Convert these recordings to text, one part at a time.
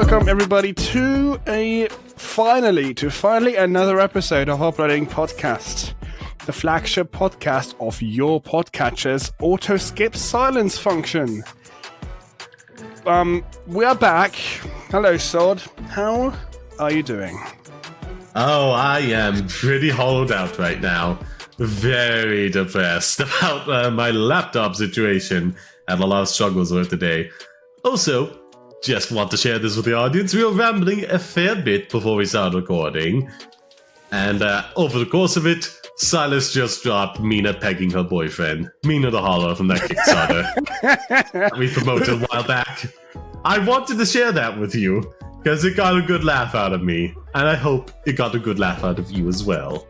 welcome everybody to finally another episode of Uploading Podcast, the flagship podcast of your podcatcher's auto skip silence function. We are back. Hello, Sword. How are you doing? Oh, I am pretty hollowed out right now. Very depressed about my laptop situation. Had a lot of struggles with today. Also, just want to share this with the audience. We were rambling a fair bit before we started recording. And over the course of it, Silas just dropped Mina pegging her boyfriend. Mina the Hollow from that Kickstarter we promoted a while back. I wanted to share that with you, because it got a good laugh out of me. And I hope it got a good laugh out of you as well.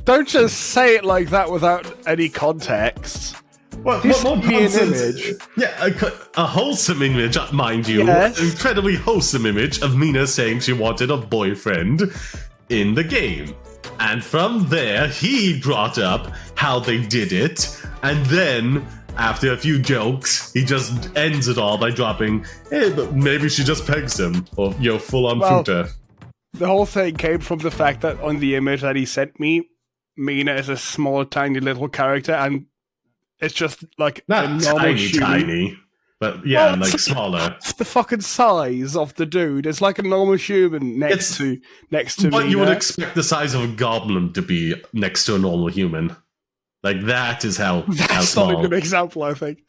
Don't just say it like that without any context. What Be an image. Yeah, a wholesome image, mind you. Yes. An incredibly wholesome image of Mina saying she wanted a boyfriend in the game. And from there, he brought up how they did it. And then, after a few jokes, he just ends it all by dropping, hey, but maybe she just pegs him. Or, full-on footer. The whole thing came from the fact that on the image that he sent me, Mina is a small, tiny little character, and it's just like Not a normal tiny, but yeah, like smaller. The fucking size of the dude. It's like a normal human next to What Mina. you would expect the size of a goblin to be next to a normal human. Like, that is how That's small. not a good example, I think.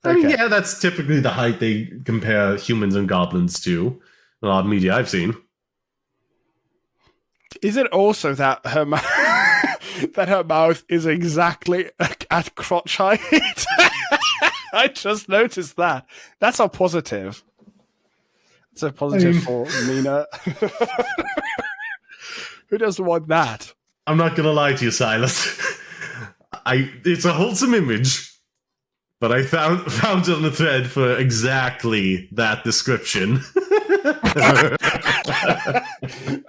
I mean, Okay. yeah, that's typically the height they compare humans and goblins to. A lot of media I've seen. Is it also that her that her mouth is exactly at crotch height? I just noticed that. That's a positive. It's a positive for Mina. Who doesn't want that? I'm not gonna lie to you, Silas. It's a wholesome image, but I found it on the thread for exactly that description.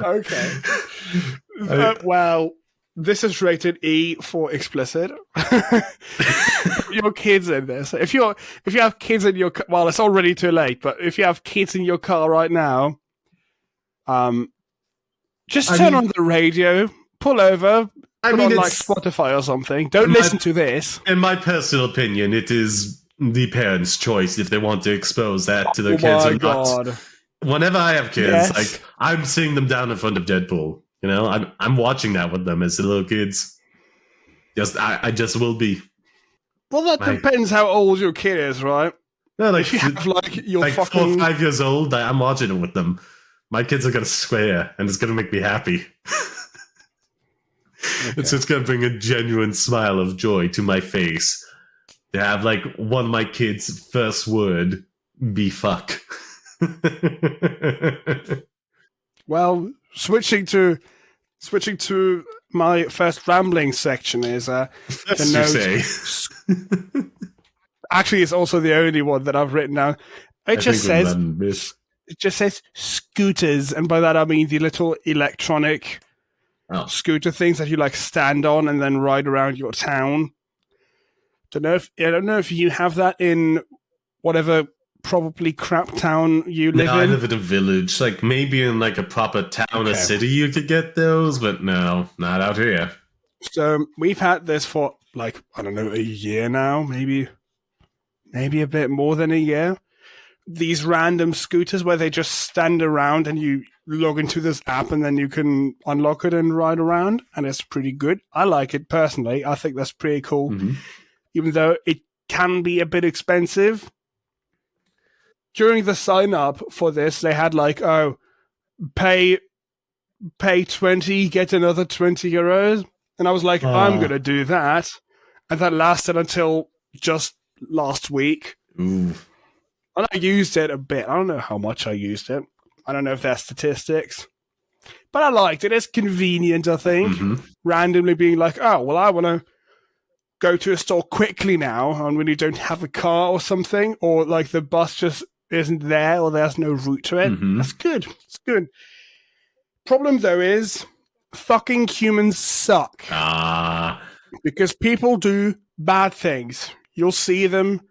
Okay. Well, this is rated E for explicit. Your kids in this. If you have kids in your well, it's already too late. But if you have kids in your car right now, just turn on the radio, pull over, put on like Spotify or something. Don't listen to this. In my personal opinion, it is the parents' choice if they want to expose that to their kids or not. Whenever I have kids, like I'm sitting them down in front of Deadpool. I'm watching that with them as the little kids. I just will be. Well, that depends how old your kid is, right? No, like if you have like your like fucking 4 or 5 years old, I'm watching it with them. My kids are gonna swear, and it's gonna make me happy. It's just gonna bring a genuine smile of joy to my face to have like one of my kids' first word be fuck. Well, switching to my first rambling section is the note. Actually, it's also the only one that I've written down. It just says scooters, and by that I mean the little electronic scooter things that you like stand on and then ride around your town. I don't know if you have that in whatever probably crap town you live in. I live in a village. Like maybe in like a proper town or city you could get those, but no, not out here. So we've had this for like, I don't know, a year now, maybe a bit more than a year. These random scooters where they just stand around and you log into this app and then you can unlock it and ride around, and it's pretty good. I like it personally. I think that's pretty cool, even though it can be a bit expensive. During the sign up for this, they had like, pay 20, get another 20 euros. And I was like, I'm going to do that. And that lasted until just last week. Ooh. And I used it a bit. I don't know how much I used it. I don't know if that's statistics. But I liked it. It's convenient, I think. Randomly being like, I want to go to a store quickly now. And when you don't have a car or something, or like the bus just isn't there or there's no route to it. That's good. It's good. Problem, though, is fucking humans suck. Because people do bad things. You'll see them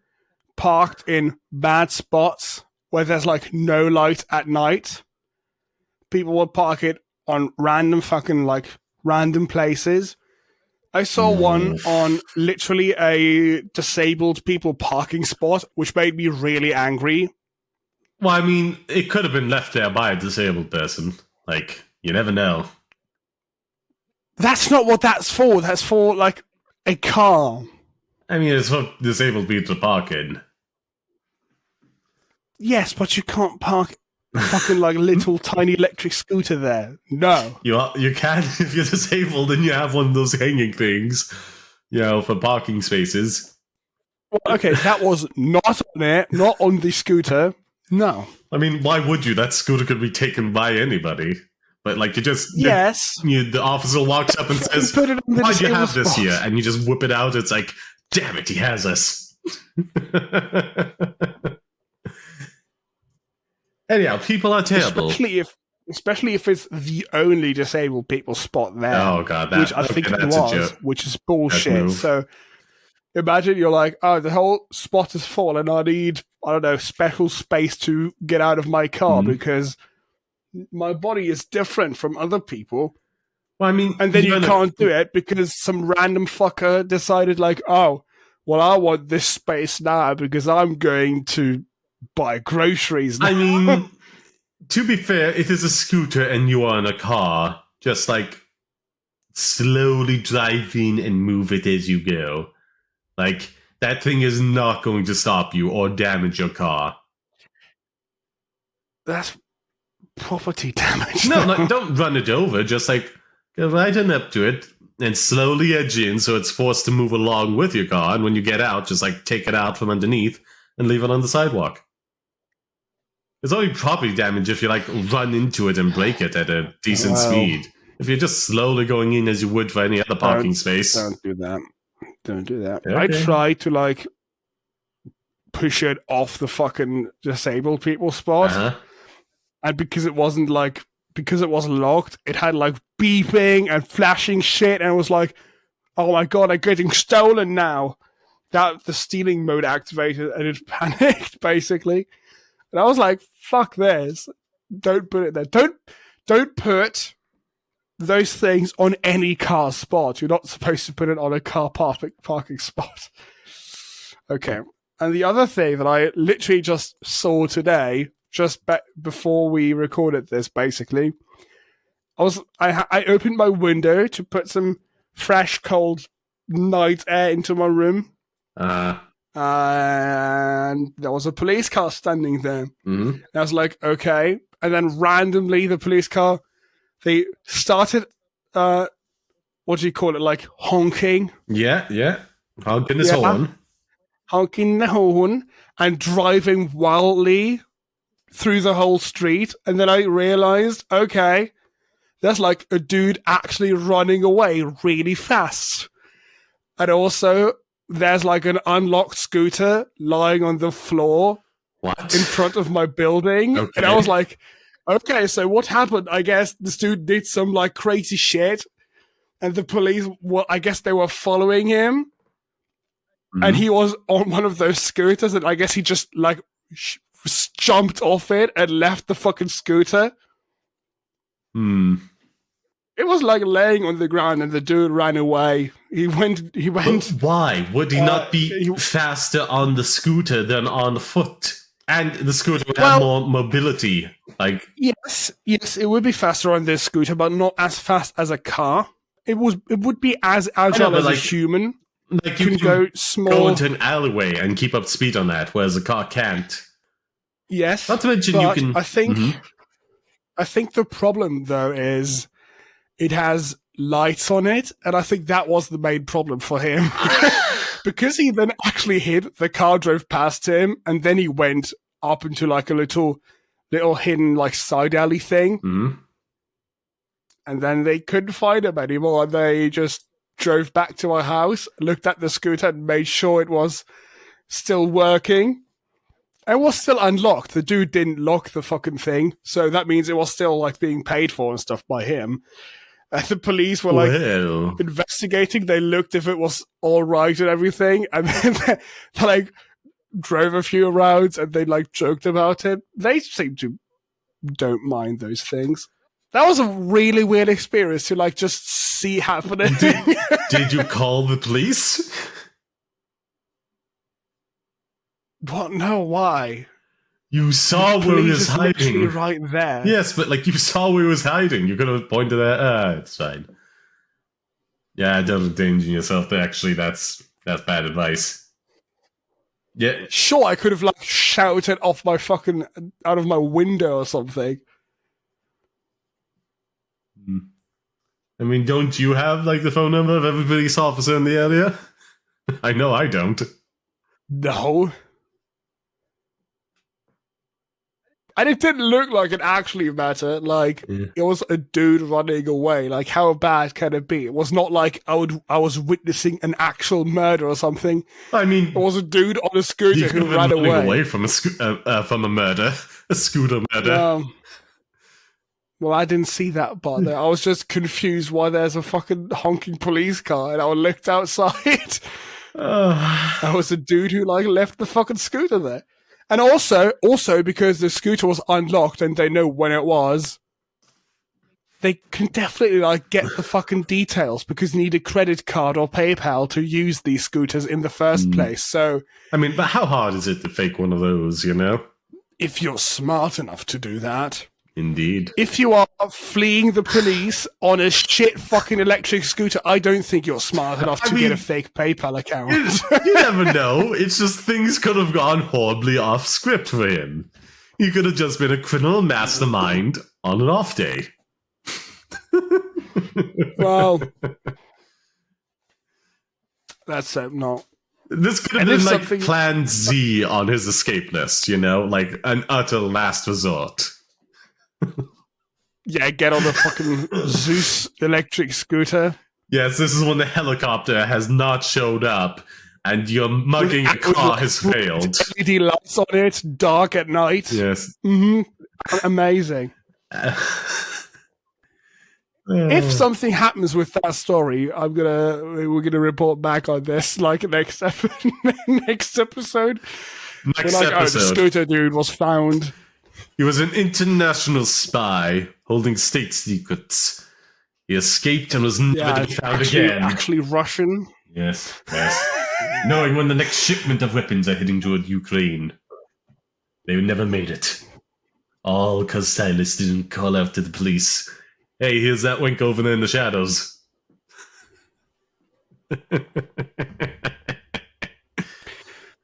parked in bad spots where there's like no light at night. People would park it on random places. I saw one on literally a disabled people parking spot, which made me really angry. Well, I mean, it could have been left there by a disabled person. Like, you never know. That's not what that's for. That's for, like, a car. I mean, it's for disabled people to park in. Yes, but you can't park a fucking, like, little tiny electric scooter there. No. You can if you're disabled and you have one of those hanging things, for parking spaces. Well, okay, that was not on it, not on the scooter. No. I mean, why would you? That scooter could be taken by anybody. But, like, you just... Yes. The officer walks up and says, why do you have this here? And you just whip it out. It's like, damn it, he has us. Anyhow, people are terrible. Especially if it's the only disabled people spot there. Oh, God. Which I think it was, which is bullshit. So imagine you're like, oh, the whole spot is full and I need, I don't know, special space to get out of my car because my body is different from other people. Well, I mean... And then you can't do it because some random fucker decided like, oh, well, I want this space now because I'm going to buy groceries now. I mean, to be fair, it is a scooter and you are in a car. Just, like, slowly drive in and move it as you go. Like, that thing is not going to stop you or damage your car. That's property damage. No, don't run it over. Just, like, go right on up to it and slowly edge in so it's forced to move along with your car. And when you get out, just, like, take it out from underneath and leave it on the sidewalk. It's only property damage if you, like, run into it and break it at a decent speed. If you're just slowly going in as you would for any other parking space. Don't do that. Don't do that. Okay. I tried to, like, push it off the fucking disabled people spot. And because it wasn't locked, it had, like, beeping and flashing shit. And it was like, oh my God, I'm getting stolen now. That the stealing mode activated and it panicked, basically. And I was like, fuck this. Don't put it there. Don't put those things on any car spot. You're not supposed to put it on a car parking spot. Okay. And the other thing that I literally just saw today, just before we recorded this, basically, I opened my window to put some fresh, cold night air into my room. And there was a police car standing there. And I was like, okay. And then randomly, the police car, they started, what do you call it? Like honking. Yeah. Honking his horn. Honking the horn and driving wildly through the whole street. And then I realized, okay, there's like a dude actually running away really fast. And also, there's like an unlocked scooter lying on the floor in front of my building. Okay. And I was like, okay, so what happened? I guess this dude did some like crazy shit and the police, I guess they were following him and he was on one of those scooters and I guess he just like jumped off it and left the fucking scooter. It was like laying on the ground and the dude ran away. He went. But why? Would he not be faster on the scooter than on foot? And the scooter would have more mobility. Like yes, it would be faster on this scooter, but not as fast as a car. It would be as agile as a human. Like you can go into an alleyway and keep up speed on that, whereas a car can't. Yes, not to mention you can. I think the problem though is it has lights on it, and I think that was the main problem for him. Because he then actually hid, the car drove past him, and then he went up into like a little hidden like side alley thing. And then they couldn't find him anymore, and they just drove back to our house, looked at the scooter, and made sure it was still working. It was still unlocked. The dude didn't lock the fucking thing, so that means it was still like being paid for and stuff by him. And the police were like investigating. They looked if it was all right and everything, and then they're like, drove a few rounds and they like joked about it. They seem to don't mind those things. That was a really weird experience to like just see happening. Did you call the police? What? No, why? You saw where he was hiding. Right there. Yes, but like you saw where he was hiding. You could have pointed at. It's fine. Yeah, don't endanger yourself. Actually, that's bad advice. Yeah, sure. I could have like shouted off my fucking out of my window or something. I mean, don't you have like the phone number of every police officer in the area? I know I don't. No. And it didn't look like it actually mattered. Like, It was a dude running away. Like, how bad can it be? It was not like I was witnessing an actual murder or something. I mean, it was a dude on a scooter who ran away from a murder, a scooter murder. Well, I didn't see that part there. I was just confused why there's a fucking honking police car, and I looked outside. That was a dude who like left the fucking scooter there. And also because the scooter was unlocked and they know when it was, they can definitely like get the fucking details because you need a credit card or PayPal to use these scooters in the first place. So, I mean, but how hard is it to fake one of those, you know? If you're smart enough to do that. Indeed. If you are fleeing the police on a shit fucking electric scooter, I don't think you're smart enough to get a fake PayPal account. You never know. It's just things could have gone horribly off script for him. He could have just been a criminal mastermind on an off day. Well, that's not. This could have been like Plan Z on his escape list, you know? Like an utter last resort. Yeah, get on the fucking Zeus electric scooter. Yes, this is when the helicopter has not showed up and your mugging a car has failed. LED lights on it, dark at night. Yes. Amazing. If something happens with that story, we're gonna report back on this like next episode. Next episode. The scooter dude was found. He was an international spy holding state secrets. He escaped and was never to be found again. Actually Russian. Yes. Knowing when the next shipment of weapons are heading toward Ukraine. They never made it. All because Silas didn't call out to the police. Hey, here's that wink over there in the shadows.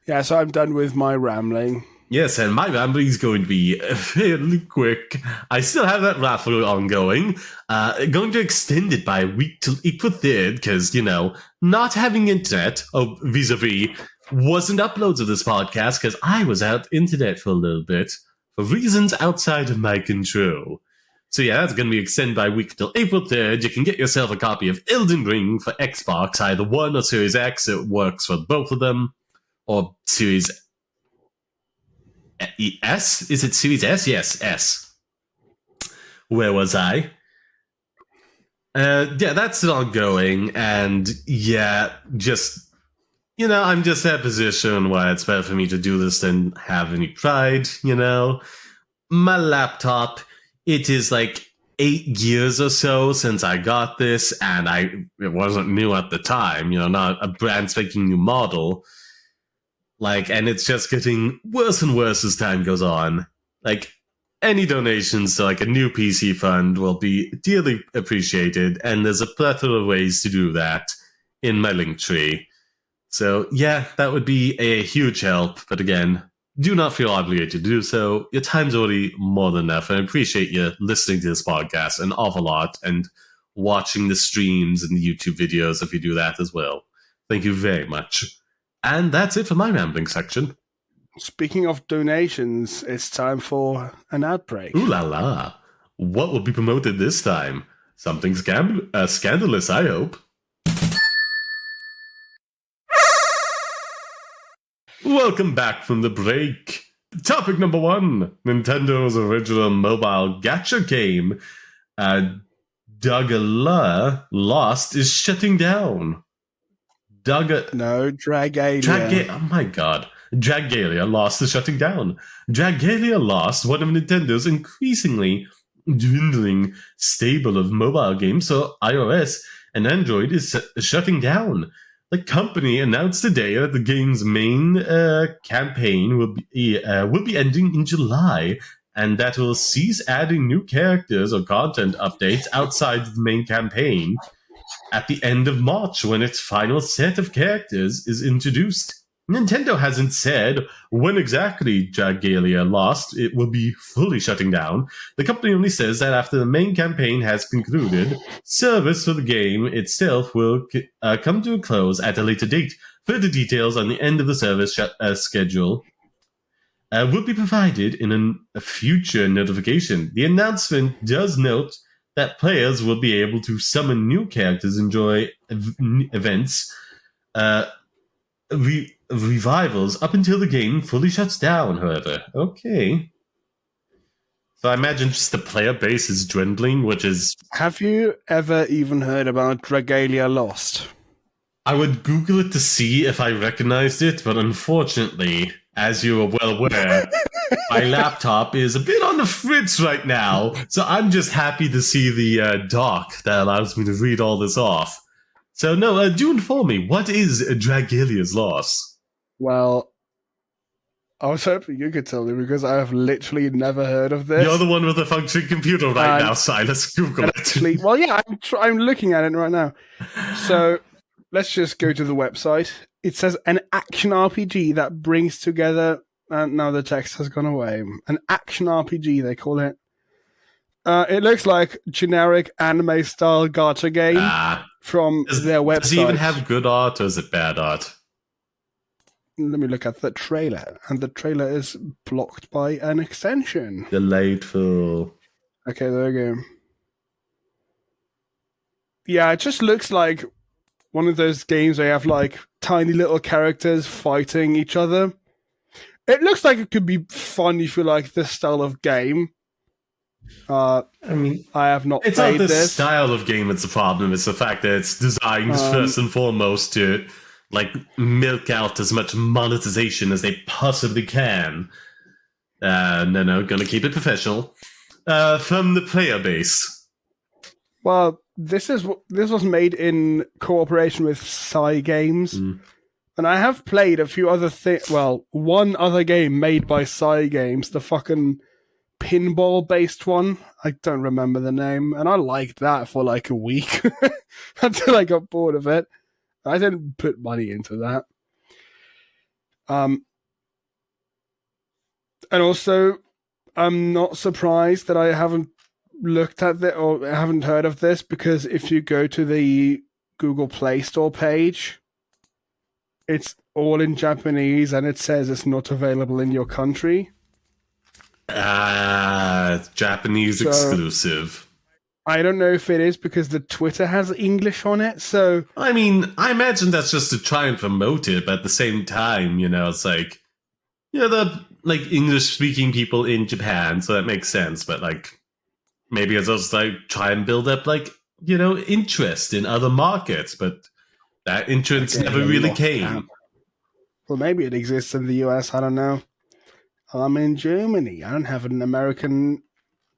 Yeah, so I'm done with my rambling. Yes, and my rambling is going to be fairly quick. I still have that raffle ongoing. Going to extend it by a week till April 3rd, because, you know, not having internet, vis-a-vis, wasn't uploads of this podcast, because I was out internet for a little bit, for reasons outside of my control. So yeah, that's going to be extended by a week till April 3rd. You can get yourself a copy of Elden Ring for Xbox, either One or Series X. It works for both of them. Or Series S? Is it Series S? Yes, S. Where was I? Yeah, that's still ongoing. And yeah, just, you know, I'm just at a position where it's better for me to do this than have any pride, you know? My laptop, it is like 8 years or so since I got this, and it wasn't new at the time, you know, not a brand spanking new model. Like, and it's just getting worse and worse as time goes on. Like, any donations to like a new PC fund will be dearly appreciated, and there's a plethora of ways to do that in my link tree. So yeah, that would be a huge help. But again, do not feel obligated to do so. Your time's already more than enough, and I appreciate you listening to this podcast an awful lot and watching the streams and the YouTube videos if you do that as well. Thank you very much. And that's it for my rambling section. Speaking of donations, it's time for an ad break. Ooh la la. What will be promoted this time? Something scandalous, I hope. Welcome back from the break. Topic number 1. Nintendo's original mobile gacha game, Dragalia Lost, is shutting down. No, Dragalia. Oh my god. Dragalia Lost is shutting down. Dragalia Lost, one of Nintendo's increasingly dwindling stable of mobile games for iOS and Android, is shutting down. The company announced today that the game's main campaign will be ending in July, and that will cease adding new characters or content updates outside of the main campaign at the end of March, when its final set of characters is introduced. Nintendo hasn't said when exactly Dragalia Lost it will be fully shutting down. The company only says that after the main campaign has concluded, service for the game itself will come to a close at a later date. Further details on the end of the service schedule will be provided in a future notification. The announcement does note that players will be able to summon new characters, enjoy events, revivals up until the game fully shuts down, however. Okay. So I imagine just the player base is dwindling, which is... Have you ever even heard about Dragalia Lost? I would Google it to see if I recognized it, but unfortunately, as you are well aware, my laptop is a bit on the fritz right now, so I'm just happy to see the doc that allows me to read all this off. So no, do inform me, what is Dragalia's Lost? Well, I was hoping you could tell me because I have literally never heard of this. You're the one with the functioning computer right now, Silas. Google it. Actually, well, yeah, I'm looking at it right now. So let's just go to the website. It says an action RPG that brings together... And now the text has gone away. An action RPG, they call it. It looks like generic anime-style gacha game from their website. Does it even have good art or is it bad art? Let me look at the trailer. And the trailer is blocked by an extension. Delightful. Okay, there we go. Yeah, it just looks like one of those games where you have like tiny little characters fighting each other. It looks like it could be fun if you like this style of game. I mean, I have not it's played not the this style of game that's the problem. It's the fact that it's designed first and foremost to like milk out as much monetization as they possibly can. No, gonna keep it professional. From the player base. Well, this was made in cooperation with Cygames. And I have played a few other things. Well, one other game made by Cygames, the fucking pinball-based one. I don't remember the name. And I liked that for like a week until I got bored of it. I didn't put money into that. And also, I'm not surprised that I haven't looked at it or haven't heard of this, because if you go to the Google Play Store page, it's all in Japanese, and it says it's not available in your country. Japanese exclusive. I don't know if it is because the Twitter has English on it, so... I mean, I imagine that's just to try and promote it, but at the same time, it's like... the like English-speaking people in Japan, so that makes sense, but like... Maybe it's just like try and build up like, interest in other markets, but... That entrance never really came. Well, maybe it exists in the US, I don't know. I'm in Germany. I don't have an American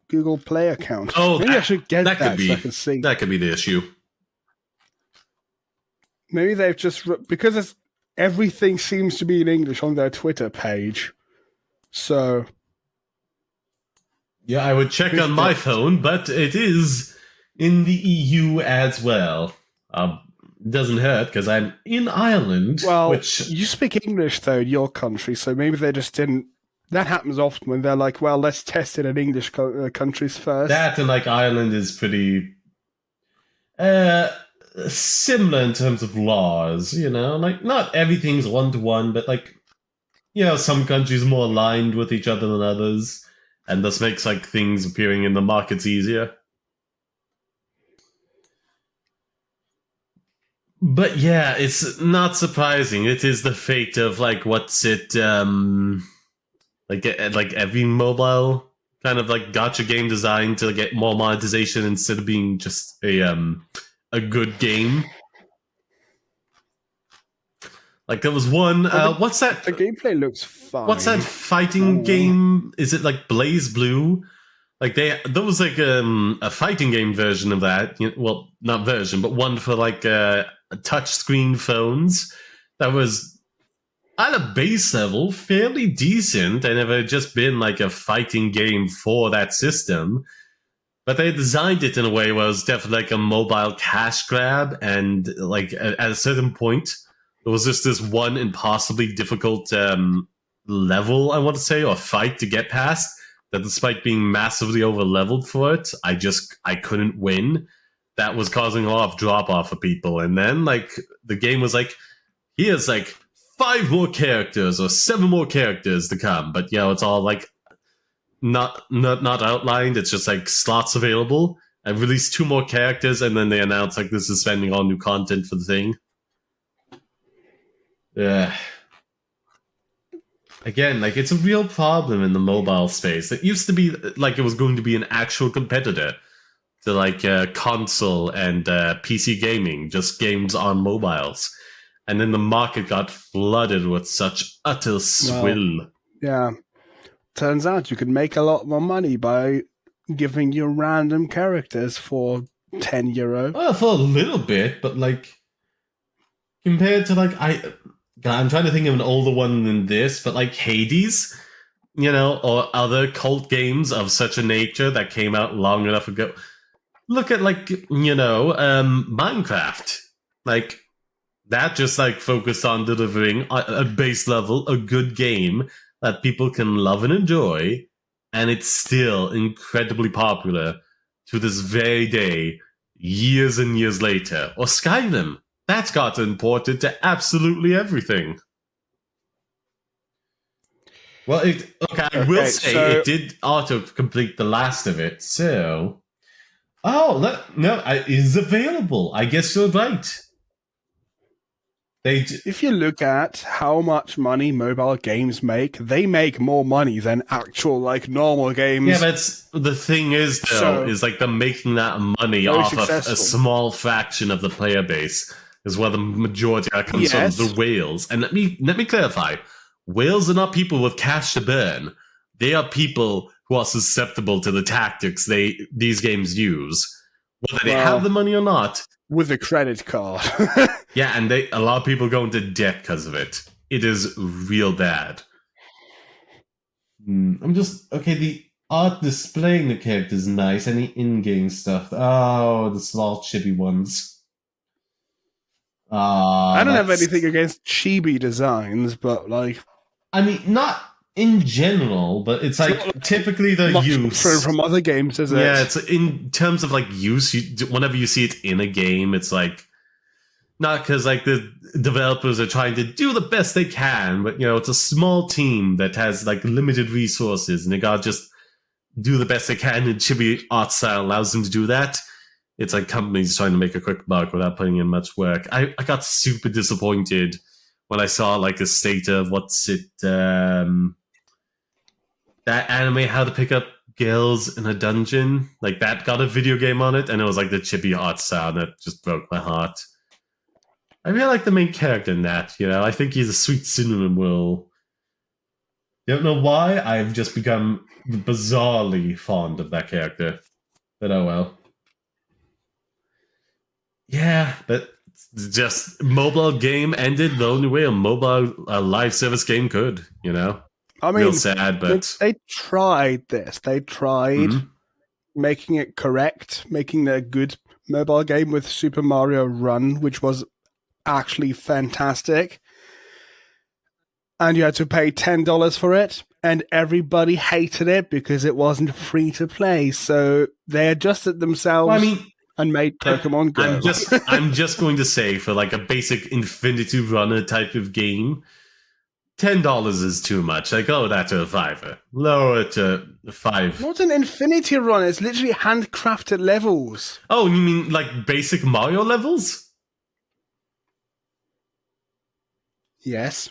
Google Play account. Oh, maybe I should get that could be, so I can see. That could be the issue. Maybe they've just... Because everything seems to be in English on their Twitter page. So... Yeah, I would check on my phone, but it is in the EU as well. Doesn't hurt because I'm in Ireland. Well, you speak English though in your country, so maybe they just didn't. That happens often when they're like, "Well, let's test it in English countries first." That and like Ireland is pretty similar in terms of laws. Like not everything's 1-to-1, but like some countries are more aligned with each other than others, and this makes like things appearing in the markets easier. But yeah, it's not surprising. It is the fate of like like every mobile kind of like gacha game designed to get more monetization instead of being just a good game. Like there was one. What's that? The gameplay looks fine. What's that fighting game? Is it like Blaze Blue? Like there was like a fighting game version of that. Well, not version, but one for like touch screen phones that was at a base level fairly decent, and it had just been like a fighting game for that system. But they designed it in a way where it was definitely like a mobile cash grab, and like at a certain point, there was just this one impossibly difficult level, I want to say, or fight to get past, that despite being massively over leveled for it, I couldn't win. That was causing a lot of drop off for people. And then like the game was like, here's like 5 more characters or 7 more characters to come, but it's all like not outlined. It's just like slots available. I released 2 more characters, and then they announced like this is spending all new content for the thing. Yeah. Again, like it's a real problem in the mobile space. It used to be like it was going to be an actual competitor to like console and PC gaming, just games on mobiles. And then the market got flooded with such utter swill. Yeah. Turns out you could make a lot more money by giving you random characters for €10. Well, for a little bit, but like compared to like I'm trying to think of an older one than this, but like Hades, or other cult games of such a nature that came out long enough ago. Look at like, Minecraft. Like that just like focused on delivering a base level, a good game that people can love and enjoy, and it's still incredibly popular to this very day, years and years later. Or Skyrim. That's gotten ported to absolutely everything. Well, I will say it did auto-complete the last of it, so... it is available. I guess you're right. If you look at how much money mobile games make, they make more money than actual, like, normal games. Yeah, but the thing is, though, is like they're making that money off of a small fraction of the player base. Is where the majority comes from, the whales. And let me clarify. Whales are not people with cash to burn. They are people who are susceptible to the tactics these games use. Whether they have the money or not. With a credit card. Yeah, and a lot of people go into debt because of it. It is real bad. The art displaying the characters is nice. Any in-game stuff? Oh, the small chibi ones. I don't have anything against chibi designs, but like... I mean, not in general, but it's like typically the use... from other games, is it? Yeah, it's in terms of like use, whenever you see it in a game, it's like... Not because like the developers are trying to do the best they can, but it's a small team that has like limited resources, and they gotta just do the best they can, and chibi art style allows them to do that. It's like companies trying to make a quick buck without putting in much work. I got super disappointed when I saw like a state of that anime, How to Pick Up Girls in a Dungeon. Like that got a video game on it, and it was like the chibi art style that just broke my heart. I really like the main character in that, I think he's a sweet cinnamon roll. Don't know why, I've just become bizarrely fond of that character. But oh well. Yeah, but just mobile game ended the only way a mobile live service game could, I mean, real sad, but... They tried this. They tried making it correct, making a good mobile game with Super Mario Run, which was actually fantastic. And you had to pay $10 for it, and everybody hated it because it wasn't free to play. So they adjusted themselves... Well, I mean... and made Pokemon Go. I'm just going to say, for like a basic Infinity Runner type of game, $10 is too much. Like, that's a $5. Lower it to $5. Not an Infinity Runner. It's literally handcrafted levels. Oh, you mean like basic Mario levels? Yes.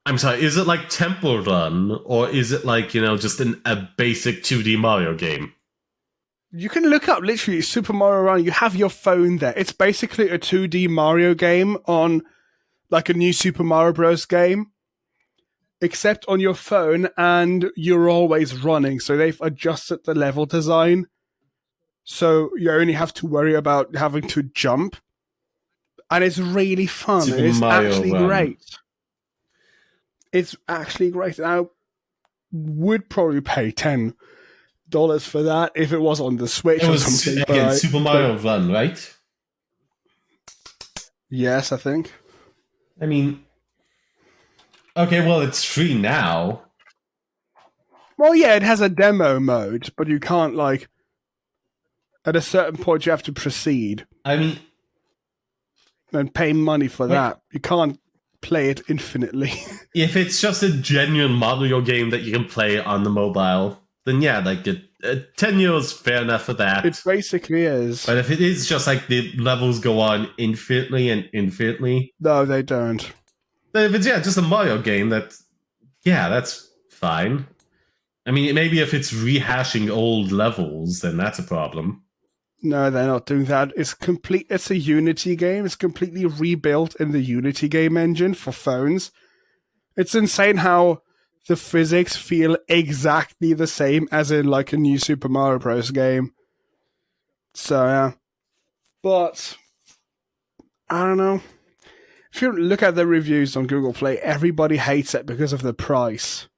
I'm sorry, is it like Temple Run, or is it like, just a basic 2D Mario game? You can look up literally Super Mario Run. You have your phone there. It's basically a 2D Mario game on like a new Super Mario Bros. Game, except on your phone, and you're always running. So they've adjusted the level design, so you only have to worry about having to jump, and it's really fun. Super It's Mario actually Run. great. It's actually great. And I would probably pay $10 for that if it was on the Switch It or was something. again but Super Mario Run, right? yes, I think. I mean, okay, well, it's free now. Well, yeah, it has a demo mode, but you can't, like, at a certain point you have to proceed I mean, and pay money for Wait. that. You can't play it infinitely. if it's just a genuine Mario game that you can play on the mobile, then yeah, like 10 euros fair enough for that. It basically is. But if it is just like the levels go on infinitely and infinitely, No, they don't. then if it's just a Mario game, that's fine. I mean, maybe if it's rehashing old levels, then that's a problem. No, they're not doing that. It's a Unity game. It's completely rebuilt in the Unity game engine for phones. It's insane how the physics feel exactly the same as in like a new Super Mario Bros. Game. So yeah. But I don't know. If you look at the reviews on Google Play, everybody hates it because of the price.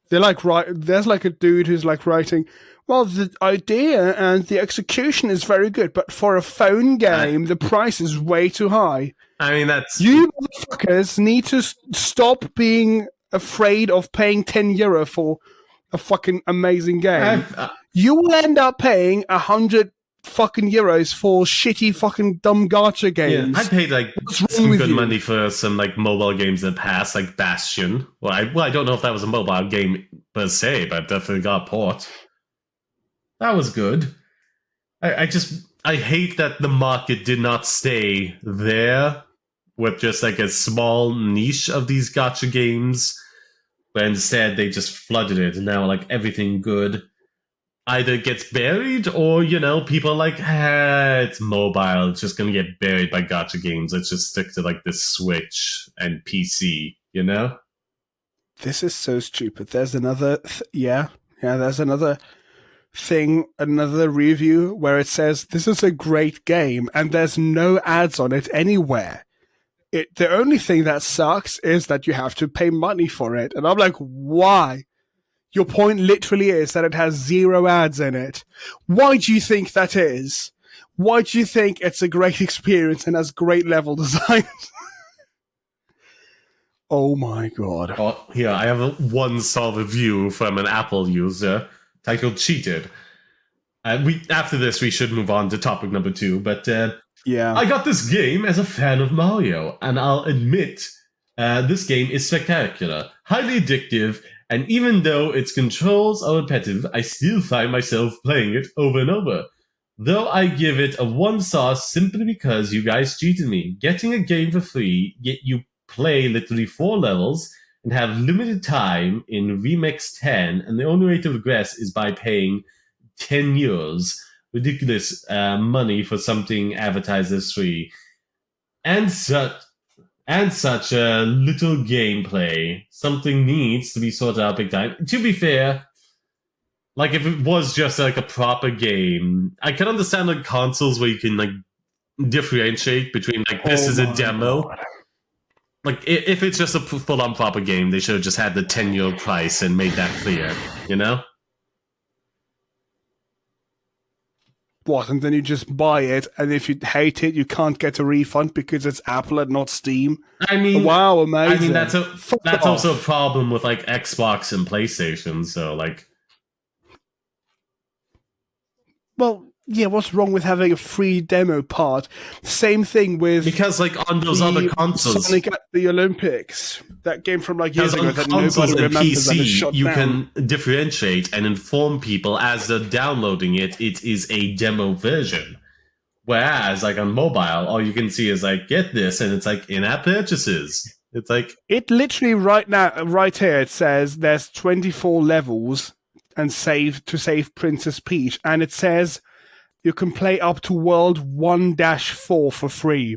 They're like, there's like a dude who's like writing, well, the idea and the execution is very good, but for a phone game, the price is way too high. I mean, that's... You motherfuckers need to stop being afraid of paying €10 for a fucking amazing game. You will end up paying 100 fucking euros for shitty fucking dumb gacha games. Yeah, I paid like some good money for some like mobile games in the past, like Bastion. Well, I don't know if that was a mobile game per se, but definitely got port. That was good. I hate that the market did not stay there with just like a small niche of these gacha games, but instead they just flooded it, and now like everything good either gets buried or, people are like, it's mobile, it's just gonna get buried by gacha games. Let's just stick to like the Switch and PC, This is so stupid. There's another, there's another thing, another review where it says, this is a great game, and there's no ads on it anywhere. The only thing that sucks is that you have to pay money for it. And I'm like, why? Your point literally is that it has 0 ads in it. Why do you think that is? Why do you think it's a great experience and has great level design? Oh my god. Oh, here, I have a 1-star review from an Apple user titled Cheated. After this, we should move on to topic number 2, but yeah. I got this game as a fan of Mario, and I'll admit, this game is spectacular, highly addictive, and even though its controls are repetitive, I still find myself playing it over and over. Though I give it a 1-star simply because you guys cheated me. Getting a game for free, yet you play literally 4 levels and have limited time in Remix 10, and the only way to regress is by paying 10 euros. Ridiculous money for something advertised as free. And such a little gameplay. Something needs to be sorted out big time. To be fair, like if it was just like a proper game, I can understand like consoles where you can like differentiate between like this is a demo. God. Like if it's just a full-on proper game, they should have just had the 10-euro price and made that clear, What, and then you just buy it, and if you hate it, you can't get a refund because it's Apple and not Steam? I mean, wow, amazing. I mean, that's also a problem with like Xbox and PlayStation, so like... Well, yeah, what's wrong with having a free demo part? Same thing with... Because like on those other consoles... Sonic at the Olympics, that game from like years ago that consoles nobody and remembers PC, and is shut you down. can differentiate and inform people as they're downloading it, it is a demo version. Whereas like on mobile, all you can see is like, get this, and it's like in-app purchases. It's like... It literally right here, it says there's 24 levels and save Princess Peach, and it says you can play up to World 1-4 for free.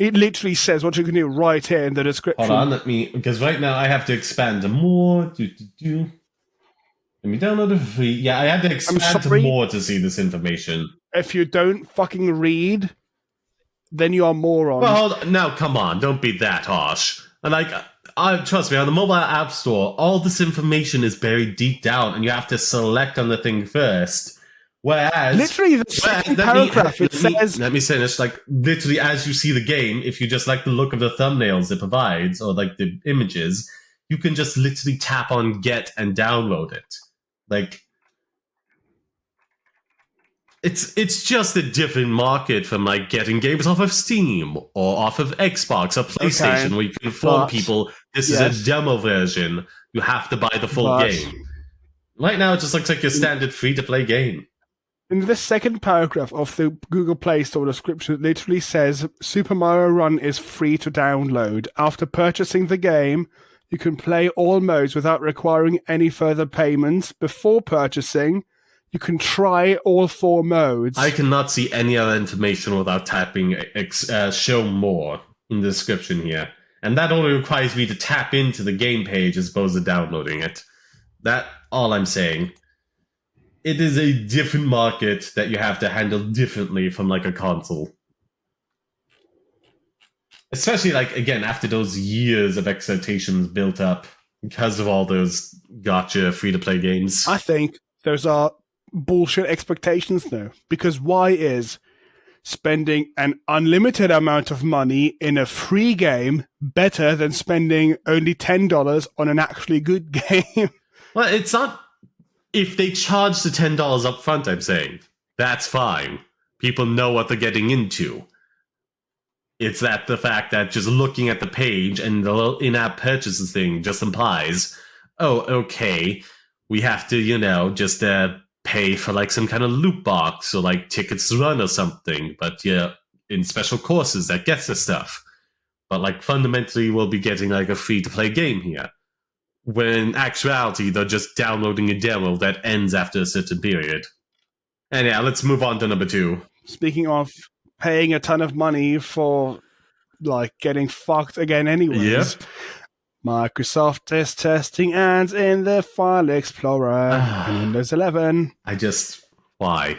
It literally says what you can do right here in the description. Hold on, because right now I have to expand to more. Let me download it for free. Yeah, I had to expand to more to see this information. If you don't fucking read, then you are moron. Well, now come on, don't be that harsh. And like, trust me, on the mobile app store, all this information is buried deep down, and you have to select on the thing first. Whereas, literally, the second paragraph it says. Let me finish. Like, literally, as you see the game, if you just like the look of the thumbnails it provides, or like the images, you can just literally tap on get and download it. Like, it's just a different market from like getting games off of Steam or off of Xbox or PlayStation, where you can inform people this is a demo version. You have to buy the full game. Right now, it just looks like your standard free-to-play game. In the second paragraph of the Google Play Store description, it literally says Super Mario Run is free to download. After purchasing the game, you can play all modes without requiring any further payments. Before purchasing, you can try all 4 modes. I cannot see any other information without tapping show more in the description here. And that only requires me to tap into the game page as opposed to downloading it. That's all I'm saying. It is a different market that you have to handle differently from like a console. Especially like, again, after those years of expectations built up because of all those gotcha free-to-play games. I think those are bullshit expectations now. Because why is spending an unlimited amount of money in a free game better than spending only $10 on an actually good game? Well, it's not... If they charge the $10 up front, I'm saying, that's fine. People know what they're getting into. It's that the fact that just looking at the page and the little in-app purchases thing just implies, oh, okay, we have to, just pay for like some kind of loot box or like tickets to run or something. But yeah, in special courses that gets the stuff. But like fundamentally, we'll be getting like a free-to-play game here. When in actuality, they're just downloading a demo that ends after a certain period. And yeah, let's move on to number 2. Speaking of paying a ton of money for, like, getting fucked again anyways. Yep. Microsoft is testing ads in the File Explorer in Windows 11. Why?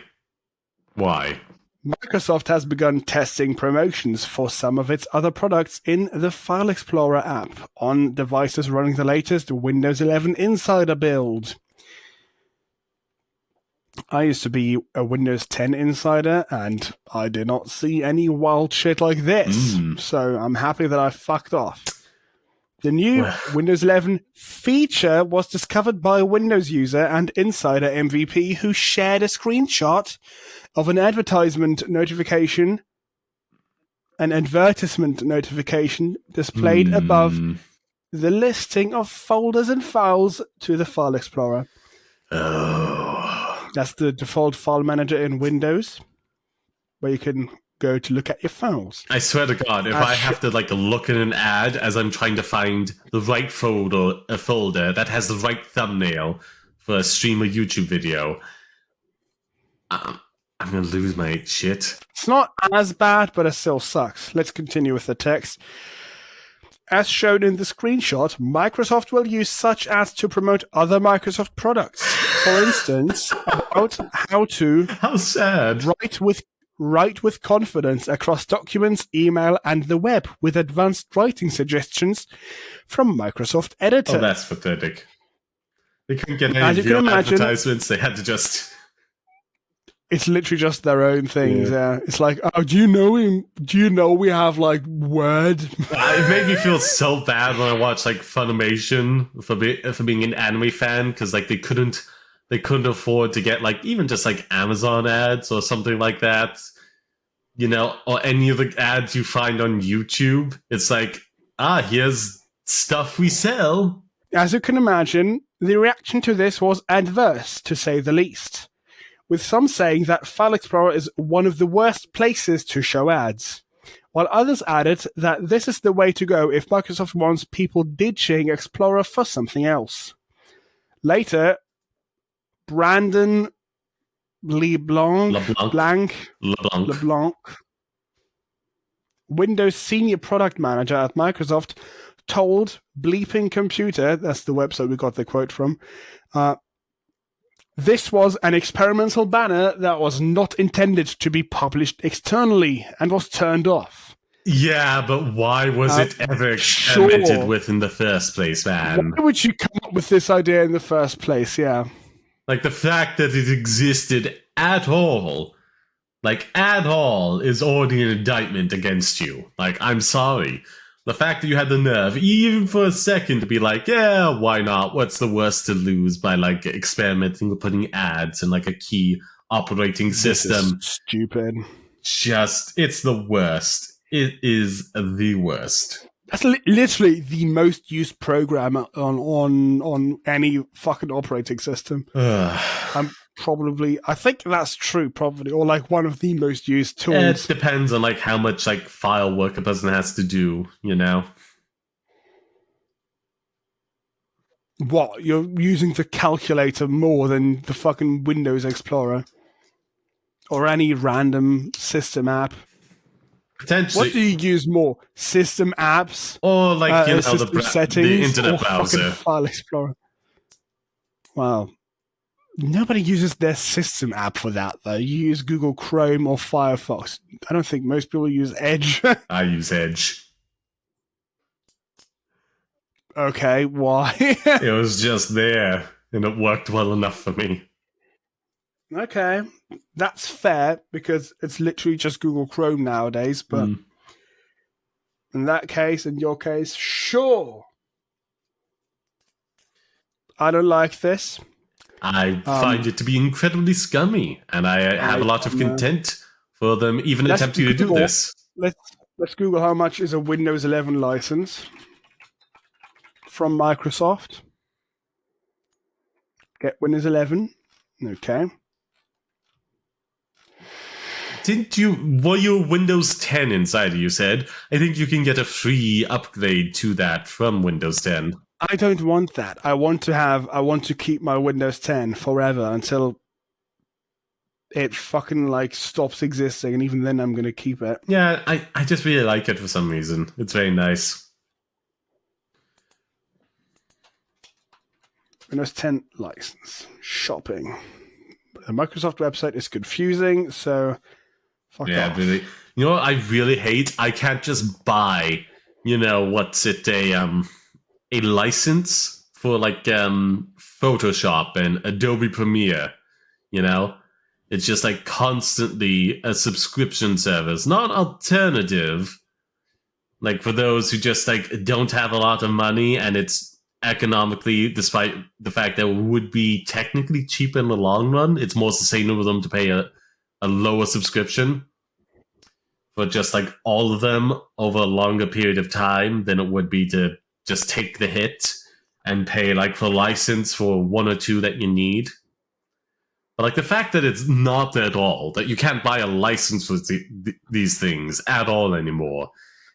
Microsoft has begun testing promotions for some of its other products in the File Explorer app on devices running the latest Windows 11 Insider build. I used to be a Windows 10 insider, and I did not see any wild shit like this. So I'm happy that I fucked off. The new Windows 11 feature was discovered by a Windows user and insider MVP who shared a screenshot of an advertisement notification, an advertisement notification displayed above the listing of folders and files to the File Explorer. Oh. That's the default file manager in Windows, where you can go to look at your files. I swear to God, if I have to like look at an ad as I'm trying to find the right folder that has the right thumbnail for a stream or YouTube video, I'm going to lose my shit. It's not as bad, but it still sucks. Let's continue with the text. As shown in the screenshot, Microsoft will use such ads to promote other Microsoft products. For instance, about how to write with confidence across documents, email, and the web with advanced writing suggestions from Microsoft Editor. Oh, that's pathetic. They couldn't get any real advertisements. They had to just... It's literally just their own things. Yeah. It's like, oh, do you know we have like Word? It made me feel so bad when I watched like Funimation for being an anime fan, because like they couldn't afford to get like even just like Amazon ads or something like that, or any of the ads you find on YouTube. It's like, here's stuff we sell. As you can imagine, the reaction to this was adverse, to say the least, with some saying that File Explorer is one of the worst places to show ads, while others added that this is the way to go if Microsoft wants people ditching Explorer for something else. Later, Brandon LeBlanc Windows senior product manager at Microsoft, told Bleeping Computer, that's the website we got the quote from, this was an experimental banner that was not intended to be published externally and was turned off. Yeah, but why was it ever experimented with in the first place, man? Why would you come up with this idea in the first place? Yeah. Like, the fact that it existed at all, is already an indictment against you. Like, I'm sorry. The fact that you had the nerve, even for a second, to be like, yeah, why not? What's the worst to lose by, like, experimenting with putting ads in, like, a key operating system? This is stupid. It's the worst. It is the worst. That's literally the most used program on any fucking operating system. I think that's true, probably, or like one of the most used tools. It depends on like how much like file work a person has to do, you know. What, you're using the calculator more than the fucking Windows Explorer or any random system app? Potentially. What do you use more? System apps, or like settings, the internet or browser, File Explorer? Wow. Nobody uses their system app for that, though. You use Google Chrome or Firefox. I don't think most people use Edge. I use Edge. Okay, why? It was just there, and it worked well enough for me. Okay, that's fair, because it's literally just Google Chrome nowadays, but in that case, in your case, sure. I don't like this. I find it to be incredibly scummy, and I have a lot of contempt for them even attempting to do this. Let's Google how much is a Windows 11 license from Microsoft. Get Windows 11. Okay. Were you Windows 10 inside, you said? I think you can get a free upgrade to that from Windows 10. I don't want that. I want to keep my Windows 10 forever until it fucking like stops existing, and even then I'm going to keep it. Yeah, I just really like it for some reason. It's very nice. Windows 10 license. Shopping. The Microsoft website is confusing, so fuck off. Really. You know what I really hate? I can't just buy, a license for like Photoshop and Adobe Premiere, It's just like constantly a subscription service, not alternative. Like for those who just like don't have a lot of money, and it's economically, despite the fact that it would be technically cheap in the long run, it's more sustainable for them to pay a lower subscription for just like all of them over a longer period of time than it would be to just take the hit and pay like for license for one or two that you need. But like the fact that it's not at all, that you can't buy a license for these things at all anymore,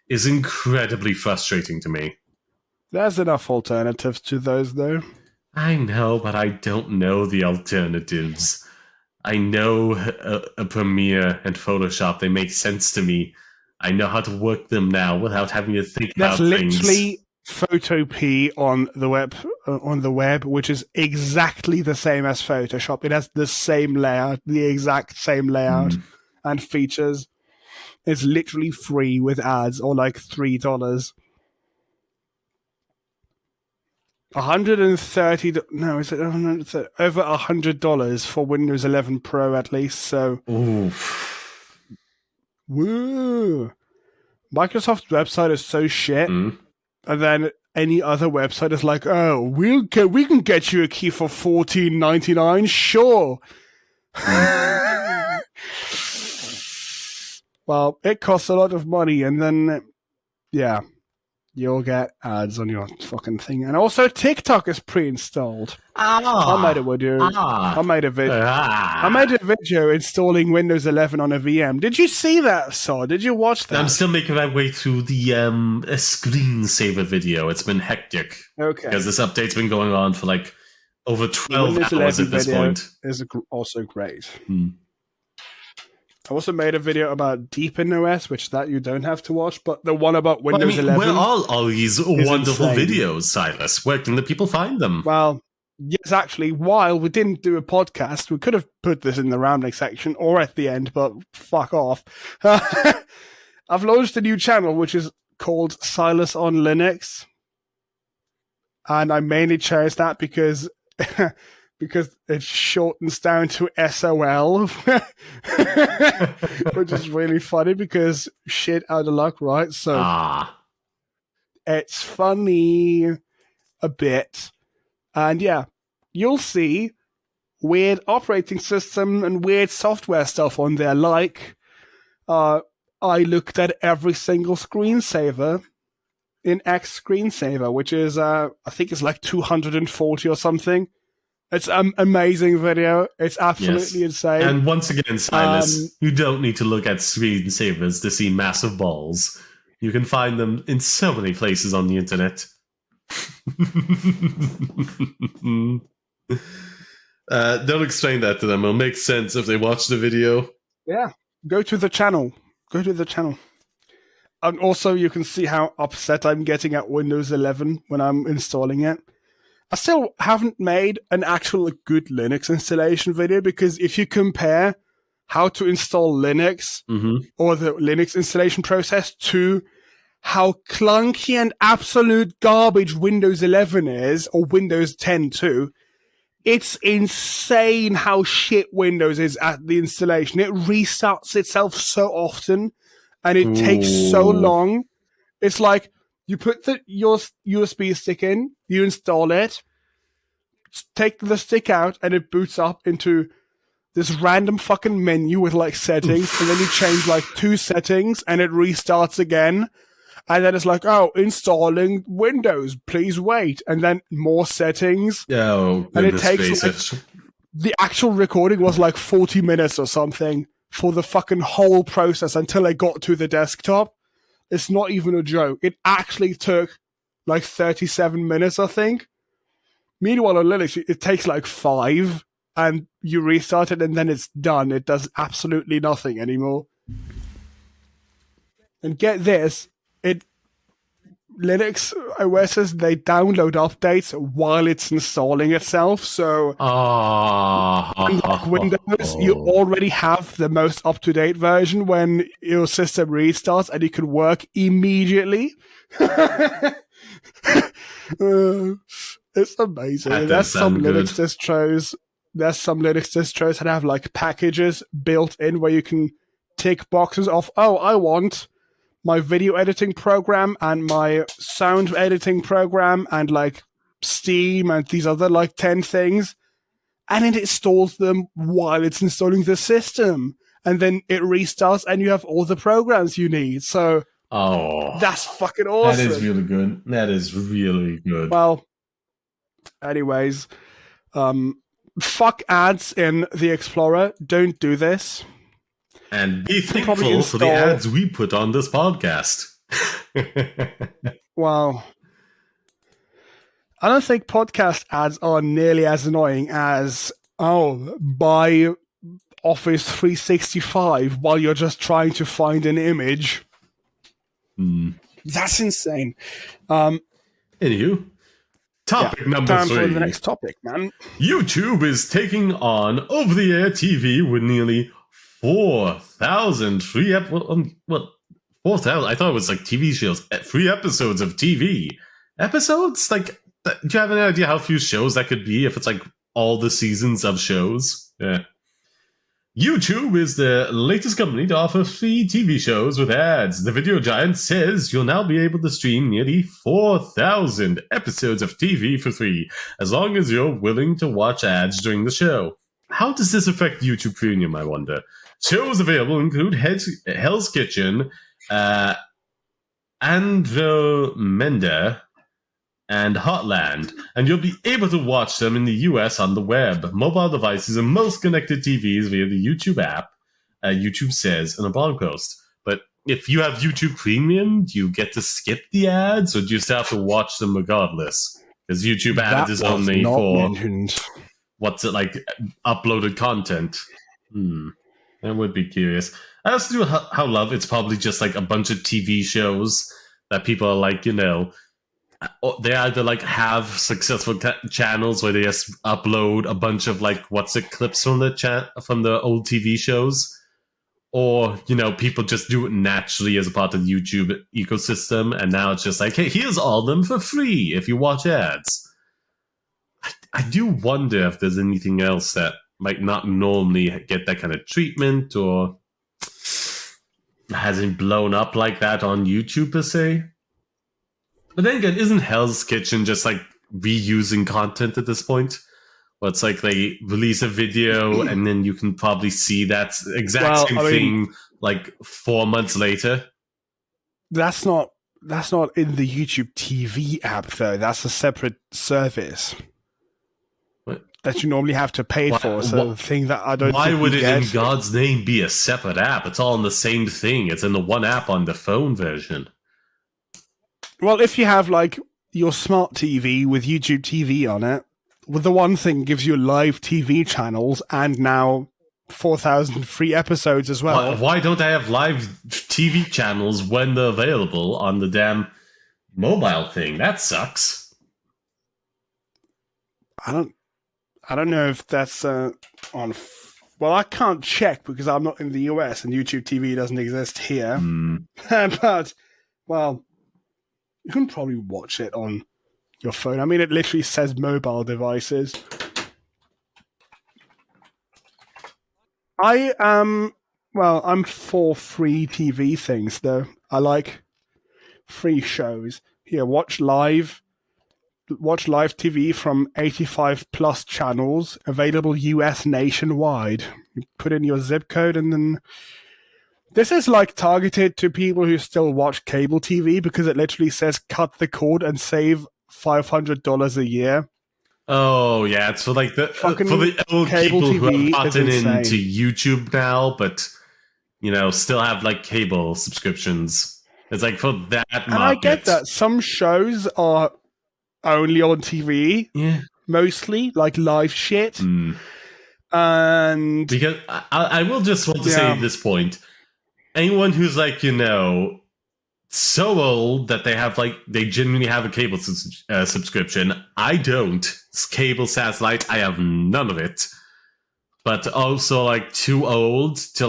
is incredibly frustrating to me. There's enough alternatives to those, though. I know, but I don't know the alternatives. I know a Premiere and Photoshop, they make sense to me. I know how to work them now without having to think about things. That's literally Photopea on the web, which is exactly the same as Photoshop. It has the same layout, the exact same layout and features. It's literally free with ads, or like $3. $130. No, is it over $100 for Windows 11 Pro at least? So, woo! Microsoft's website is so shit. And then any other website is like, oh, we can get you a key for $14.99, sure. Well, it costs a lot of money, and then, yeah, you'll get ads on your fucking thing. And also, TikTok is pre-installed. I made a video. I made a video installing Windows 11 on a VM. Did you see that, Saw? Did you watch that? I'm still making my way through the screensaver video. It's been hectic. Okay. Because this update's been going on for like over 12 hours at this point. Is also great. I also made a video about DeepinOS, which that you don't have to watch, but the one about Well, Windows 11. where are all these wonderful insane. videos, Silas? Where can the people find them? Well, yes, actually, while we didn't do a podcast, we could have put this in the rambling section or at the end, but fuck off. I've launched a new channel, which is called Silas on Linux. And I mainly chose that because it shortens down to SOL, which is really funny because shit out of luck, right? So it's funny a bit. And yeah, you'll see weird operating system and weird software stuff on there. Like, I looked at every single screensaver in X Screensaver, which is, I think it's like 240 or something. It's an amazing video. It's absolutely insane. And once again, Silas, you don't need to look at screensavers to see massive balls. You can find them in so many places on the internet. Don't explain that to them. It'll make sense if they watch the video. Yeah. Go to the channel. And also, you can see how upset I'm getting at Windows 11 when I'm installing it. I still haven't made an actual good Linux installation video because if you compare how to install Linux or the Linux installation process to how clunky and absolute garbage Windows 11 is, or Windows 10 too, it's insane how shit Windows is at the installation. It restarts itself so often and it takes so long. It's like, you put your USB stick in, you install it, take the stick out, and it boots up into this random fucking menu with like settings, and then you change like 2 settings, and it restarts again. And then it's like, oh, installing Windows, please wait. And then more settings. Oh, and it takes like, the actual recording was like 40 minutes or something for the fucking whole process until I got to the desktop. It's not even a joke. It actually took like 37 minutes, I think. Meanwhile, on Linux, it takes like 5, and you restart it, and then it's done. It does absolutely nothing anymore. And get this, Linux OSs, they download updates while it's installing itself. So, unlike Windows, you already have the most up-to-date version when your system restarts, and you can work immediately. It's amazing. There's some Linux distros that have like packages built in where you can tick boxes of, oh, I want my video editing program and my sound editing program and like Steam and these other like 10 things, and it installs them while it's installing the system, and then it restarts and you have all the programs you need. So that's fucking awesome. That is really good. That is really good. Well, anyways, fuck ads in the Explorer. Don't do this. And be thankful for the ads we put on this podcast. Well, I don't think podcast ads are nearly as annoying as, buy Office 365 while you're just trying to find an image. That's insane. Anywho, topic number 3. Time for the next topic, man. YouTube is taking on over-the-air TV with nearly 4,000 free 4,000. I thought it was like TV shows. 3 episodes of TV. Episodes? Like, do you have any idea how few shows that could be if it's like all the seasons of shows? Yeah. YouTube is the latest company to offer free TV shows with ads. The video giant says you'll now be able to stream nearly 4,000 episodes of TV for free, as long as you're willing to watch ads during the show. How does this affect YouTube Premium, I wonder? Shows available include Hell's Kitchen, Andromeda, and Hotland, and you'll be able to watch them in the US on the web, mobile devices, and most connected TVs via the YouTube app, YouTube says in a blog post. But if you have YouTube Premium, do you get to skip the ads, or do you still have to watch them regardless? Because YouTube ads is only for, what's it like, uploaded content. I would be curious. I also do how love it's probably just like a bunch of TV shows that people are like, they either like have successful channels where they just upload a bunch of like clips from the from the old TV shows, or people just do it naturally as a part of the YouTube ecosystem, and now it's just like, hey, here's all of them for free if you watch ads. I do wonder if there's anything else that might not normally get that kind of treatment or hasn't blown up like that on YouTube per se. But then again, isn't Hell's Kitchen just like reusing content at this point? Well, it's like they release a video and then you can probably see that exact same thing like 4 months later. That's not in the YouTube TV app though. That's a separate service that you normally have to pay for. So the thing that I don't. Why would it, in God's name, be a separate app? It's all in the same thing. It's in the one app on the phone version. Well, if you have like your smart TV with YouTube TV on it, well, the one thing gives you live TV channels and now 4,000 free episodes as well. Why don't I have live TV channels when they're available on the damn mobile thing? That sucks. I don't know if that's on. Well, I can't check because I'm not in the US and YouTube TV doesn't exist here. But well, you can probably watch it on your phone. I mean, it literally says mobile devices. I'm for free TV things though. I like free shows. Here, watch live TV from 85 plus channels, available US nationwide. You put in your zip code and then this is like targeted to people who still watch cable TV because it literally says cut the cord and save $500 a year. Oh yeah, it's for like for the old people who have gotten into YouTube now, but still have like cable subscriptions. It's like for that market. And I get that some shows are only on TV, mostly like live shit. And because I will just want to say at this point, anyone who's like so old that they have they genuinely have a cable subscription. I don't. It's cable satellite. I have none of it. But also like too old to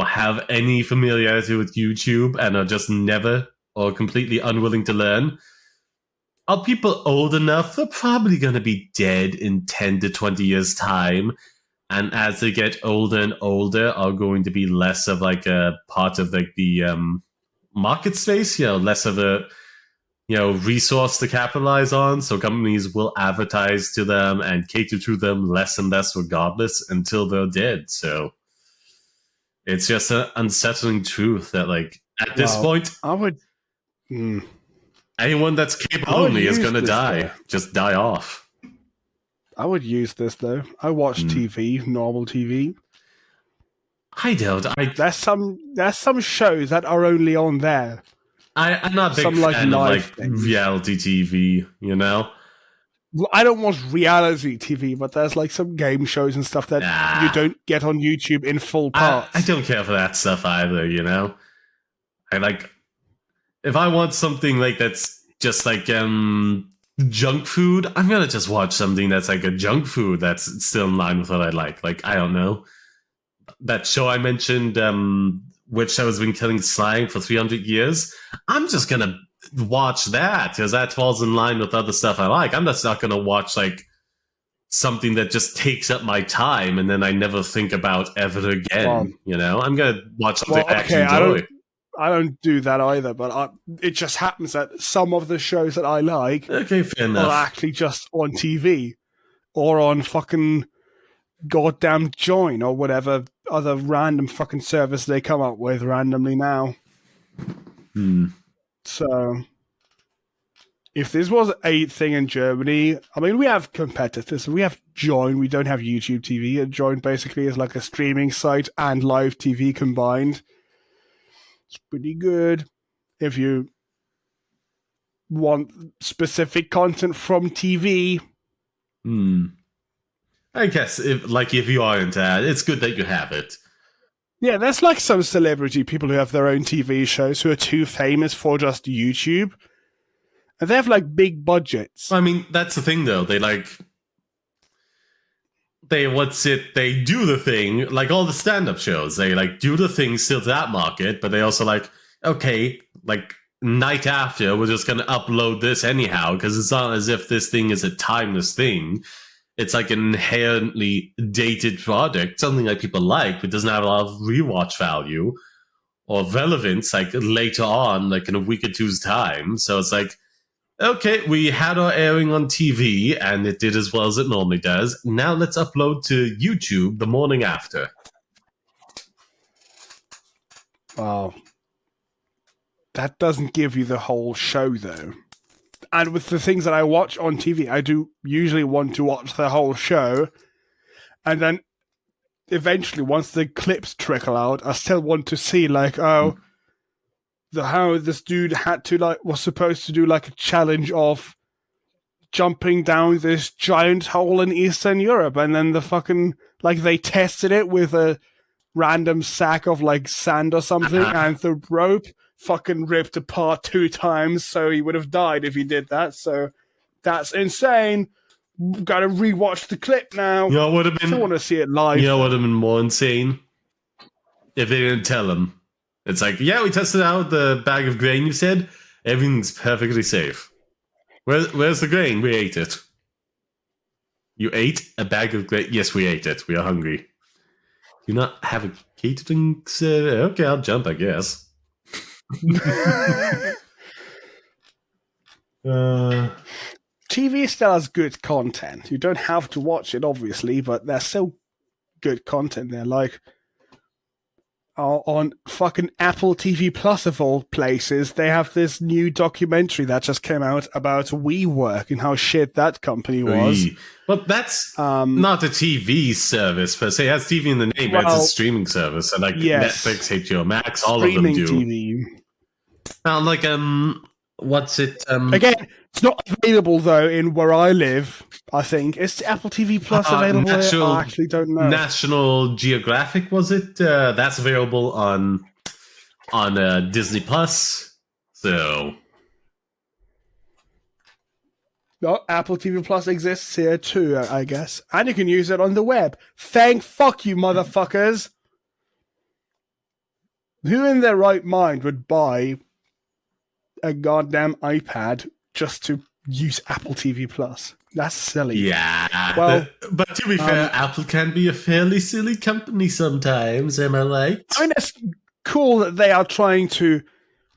have any familiarity with YouTube and are just never or completely unwilling to learn. Are people old enough? They're probably going to be dead in 10 to 20 years' time. And as they get older and older, are going to be less of like a part of like the market space, less of a resource to capitalize on. So companies will advertise to them and cater to them less and less regardless until they're dead. So it's just an unsettling truth that at this point, I would... anyone that's cable only is going to die. Though. Just die off. I would use this, though. I watch TV, normal TV. I don't. There's some shows that are only on there. I'm not a big fan of reality TV, I don't watch reality TV, but there's some game shows and stuff that you don't get on YouTube in full parts. I don't care for that stuff either, if I want something that's just junk food, I'm gonna just watch something that's a junk food that's still in line with what I like. I don't know. That show I mentioned, which has been killing slime for 300 years, I'm just gonna watch that because that falls in line with other stuff I like. I'm just not gonna watch something that just takes up my time and then I never think about ever again. I'm gonna watch something I actually enjoy. I don't do that either, but it just happens that some of the shows that I like fair enough. are actually just on TV or on fucking goddamn Join or whatever other random fucking service they come up with randomly now. So, if this was a thing in Germany, I mean, we have competitors. We have Join. We don't have YouTube TV. And Join basically is like a streaming site and live TV combined. It's pretty good if you want specific content from TV. I guess if you are into that, it's good that you have it. Yeah, there's like some celebrity people who have their own TV shows who are too famous for just YouTube. And they have like big budgets. I mean, that's the thing though. They do the thing, like all the stand-up shows, they like do the thing still to that market, but they also like, okay, like night after, we're just gonna upload this anyhow, because it's not as if this thing is a timeless thing. It's like an inherently dated product, something like people like, but doesn't have a lot of rewatch value or relevance like later on, like in a week or two's time. So it's like, okay, we had our airing on TV and it did as well as it normally does. Now let's upload to YouTube the morning after. Wow. That doesn't give you the whole show, though. And with the things that I watch on TV, I do usually want to watch the whole show. And then eventually, once the clips trickle out, I still want to see, like, how this dude was supposed to do, like, a challenge of jumping down this giant hole in Eastern Europe. And then they tested it with a random sack of, like, sand or something, and the rope fucking ripped apart 2 times, so he would have died if he did that. So that's insane. Gotta rewatch the clip now. You know what would have been? I want to see it live. You know what would have been more insane? If they didn't tell him. It's like, yeah, we tested out the bag of grain you said. Everything's perfectly safe. Where's the grain? We ate it. You ate a bag of grain? Yes, we ate it. We are hungry. Do you not have a catering service? Okay, I'll jump, I guess. TV still has good content. You don't have to watch it, obviously, but there's still good content there. Like on fucking Apple TV Plus of all places, they have this new documentary that just came out about WeWork and how shit that company was. But that's not a TV service per se. It has TV in the name, but it's a streaming service. And like Netflix, HBO Max, all of them do. TV. Like, what's it? Again, it's not available though in where I live. I think is Apple TV Plus available. I actually don't know. National Geographic, was it? That's available on Disney Plus. So, no, Apple TV Plus exists here too, I guess, and you can use it on the web. Fuck you, motherfuckers! Who in their right mind would buy a goddamn iPad just to use Apple TV Plus? That's silly. Yeah. Well, but to be fair, Apple can be a fairly silly company sometimes, am I right? I mean, it's cool that they are trying to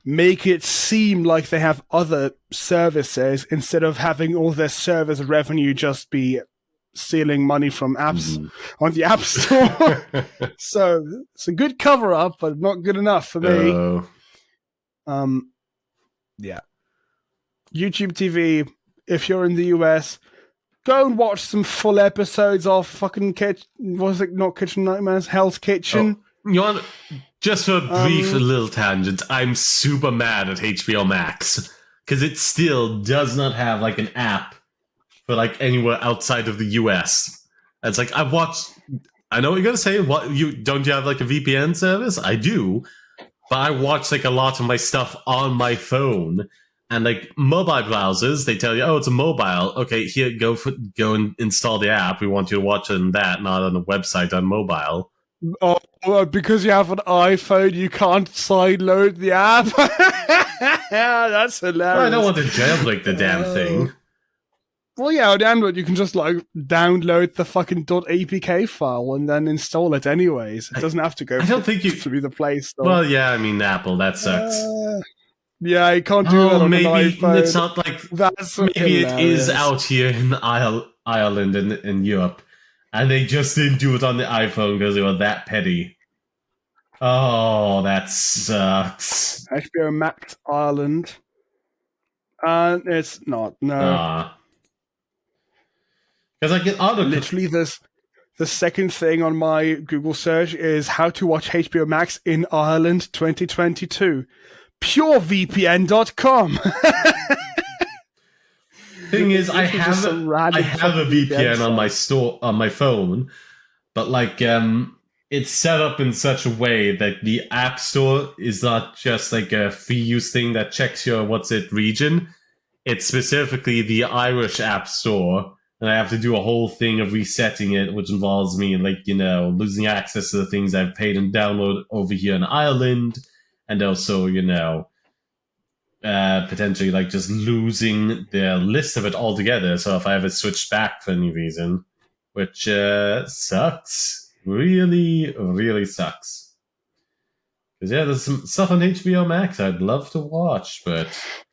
make it seem like they have other services instead of having all their service revenue just be stealing money from apps on the App Store. So it's a good cover-up, but not good enough for me. Yeah. YouTube TV, if you're in the US, go and watch some full episodes of fucking not Kitchen Nightmares, Hell's Kitchen. You want, just for a brief little tangent, I'm super mad at HBO Max because it still does not have like an app for like anywhere outside of the US. It's like I know what you're gonna say. Don't you have like a VPN service? I do. But I watch like a lot of my stuff on my phone, and like mobile browsers, they tell you, "Oh, it's a mobile. Okay, here, go and install the app. We want you to watch it on that, not on a website on mobile." Oh, because you have an iPhone, you can't sideload the app. That's hilarious. Well, I don't want to jailbreak the damn thing. Well, yeah, on Android, you can just like download the fucking .apk file and then install it anyways. It doesn't have to go through the Play Store. Well, yeah, I mean, Apple, that sucks. Yeah, you can't do that on maybe an iPhone. It's not like... Maybe it is out here in Ireland and in Europe, and they just didn't do it on the iPhone because they were that petty. Oh, that sucks. HBO Max Ireland. And it's not, no. Because I get literally the second thing on my Google search is how to watch HBO Max in Ireland 2022. PureVPN.com. Thing is, I have a VPN on my phone, but like it's set up in such a way that the App Store is not just like a free use thing that checks your region. It's specifically the Irish App Store, and I have to do a whole thing of resetting it, which involves me, like, losing access to the things I've paid and download over here in Ireland, and also, potentially like just losing the list of it altogether. So if I have it switched back for any reason, which sucks. Really, really sucks. Because there's some stuff on HBO Max I'd love to watch, but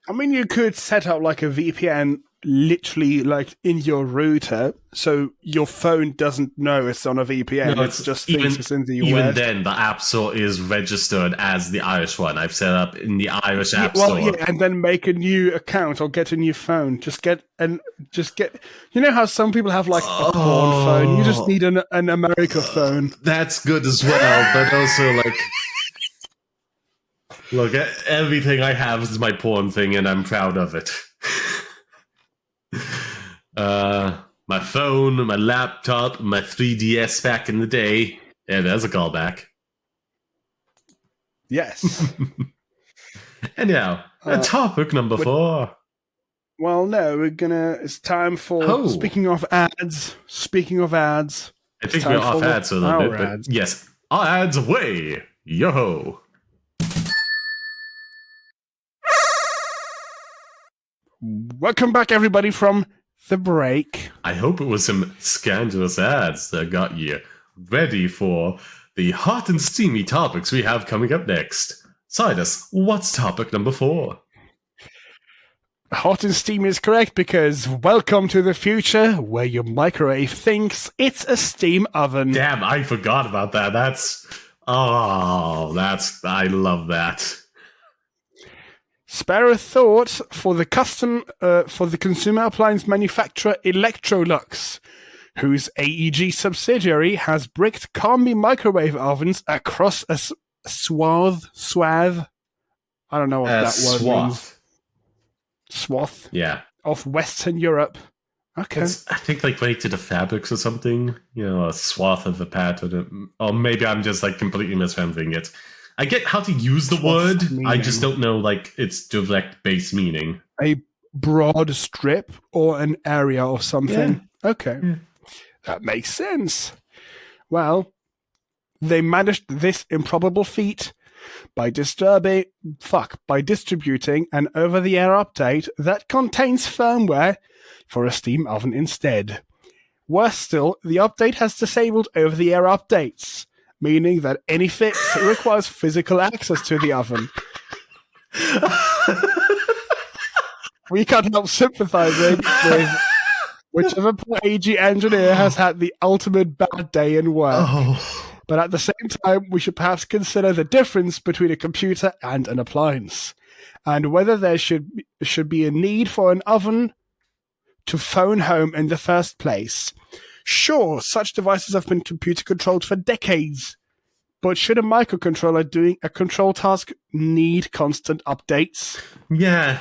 I mean, you could set up like a VPN literally like in your router, so your phone doesn't know it's on a VPN. No, it's just thinks it's in the US. Even then, the App Store is registered as the Irish one. I've set up in the Irish App Store. Yeah, and then make a new account or get a new phone. Just get. You know how some people have like a porn phone? You just need an America phone. That's good as well, but also like. Look, everything I have is my porn thing, and I'm proud of it. My phone, my laptop, my 3DS back in the day. Yeah, there's a callback. Yes. Anyhow, topic number 4. Well, no, it's time for, speaking of ads. I think we're off ads a little bit, but yes, our ads away. Yo-ho. Welcome back, everybody, from the break. I hope it was some scandalous ads that got you ready for the hot and steamy topics we have coming up next. Sidus, what's topic number 4? Hot and steamy is correct, because welcome to the future where your microwave thinks it's a steam oven. Damn, I forgot about that. I love that. Spare a thought for the consumer appliance manufacturer Electrolux, whose AEG subsidiary has bricked combi microwave ovens across a swath. I don't know what that word means. Swath. Yeah. Of Western Europe. Okay. I think like related to fabrics or something. A swath of the pattern. Or maybe I'm just like completely misremembering it. I get how to use the word. Meaning. I just don't know like its direct base meaning. A broad strip or an area of something. Yeah. Okay. Yeah. That makes sense. Well, they managed this improbable feat by distributing an over-the-air update that contains firmware for a steam oven instead. Worse still, the update has disabled over-the-air updates, meaning that any fix requires physical access to the oven. We can't help sympathizing with whichever AG engineer has had the ultimate bad day in work. But at the same time, we should perhaps consider the difference between a computer and an appliance, and whether there should be a need for an oven to phone home in the first place. Sure, such devices have been computer-controlled for decades, but should a microcontroller doing a control task need constant updates? Yeah,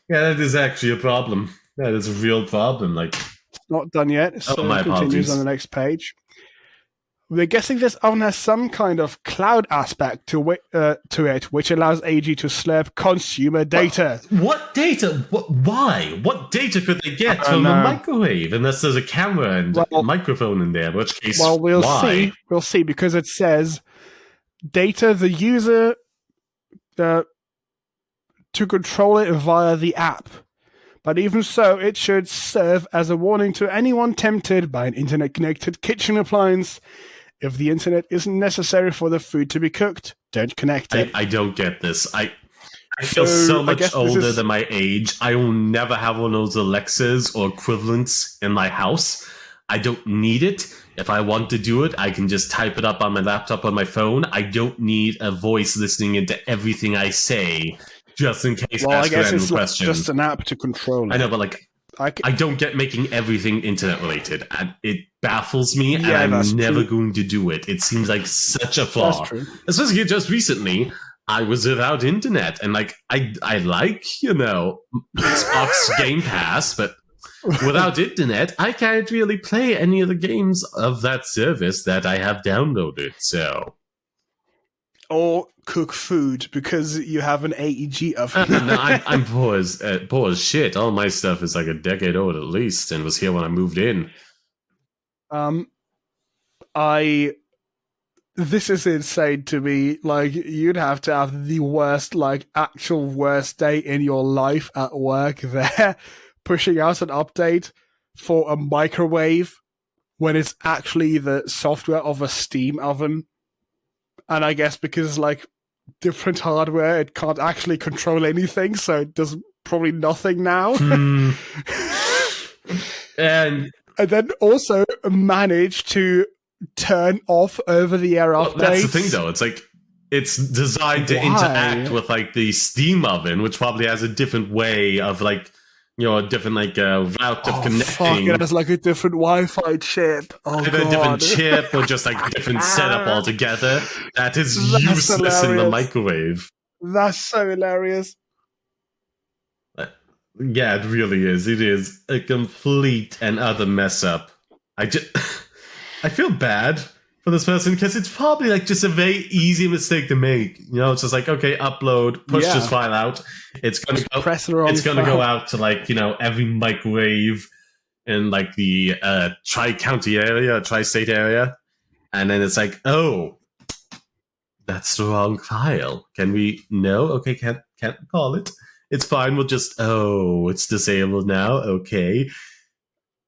that is actually a problem. That is a real problem. Like, it's not done yet, so my it continues apologies. On the next page. We're guessing this oven has some kind of cloud aspect to it, which allows AG to slurp consumer data. What data? Why? What data could they get from a microwave? Unless there's a camera and a microphone in there, in which case, we'll why? see. We'll see, because it says data the user to control it via the app. But even so, it should serve as a warning to anyone tempted by an internet-connected kitchen appliance. If the internet isn't necessary for the food to be cooked, don't connect it. I don't get this. I feel so much older than my age. I will never have one of those Alexas or equivalents in my house. I don't need it. If I want to do it, I can just type it up on my laptop on my phone. I don't need a voice listening into everything I say, just in case I guess it's question. Just an app to control it. I know, but like, I don't get making everything internet related, and it baffles me, and I'm never going to do it. It seems like such a flaw. That's true. Especially just recently, I was without internet, and like I like Xbox Game Pass, but without internet, I can't really play any of the games of that service that I have downloaded. So, or cook food because you have an AEG oven. no, I'm poor as shit. All my stuff is like a decade old at least, and was here when I moved in. This is insane to me. Like, you'd have to have the worst, like, actual worst day in your life at work there, pushing out an update for a microwave when it's actually the software of a steam oven. And I guess because, like, different hardware, it can't actually control anything, so it does probably nothing now. And then also manage to turn off over-the-air updates. That's the thing, though. It's like it's designed to interact with like the steam oven, which probably has a different way of like, you know, a different like route of connecting. Fuck, it has like a different Wi-Fi chip. Oh, either a different chip or just like a different setup altogether. That is useless in the microwave. That's so hilarious. Yeah, it really is. It is a complete and utter mess up. I feel bad for this person because it's probably like just a very easy mistake to make. You know, it's just like, okay, upload, push this file out. It's gonna go. It's gonna go out to like, you know, every microwave in like the tri-county area, tri-state area, and then it's like, oh, that's the wrong file. Can we? No, okay, can't call it. It's fine. We'll just. Oh, it's disabled now. Okay,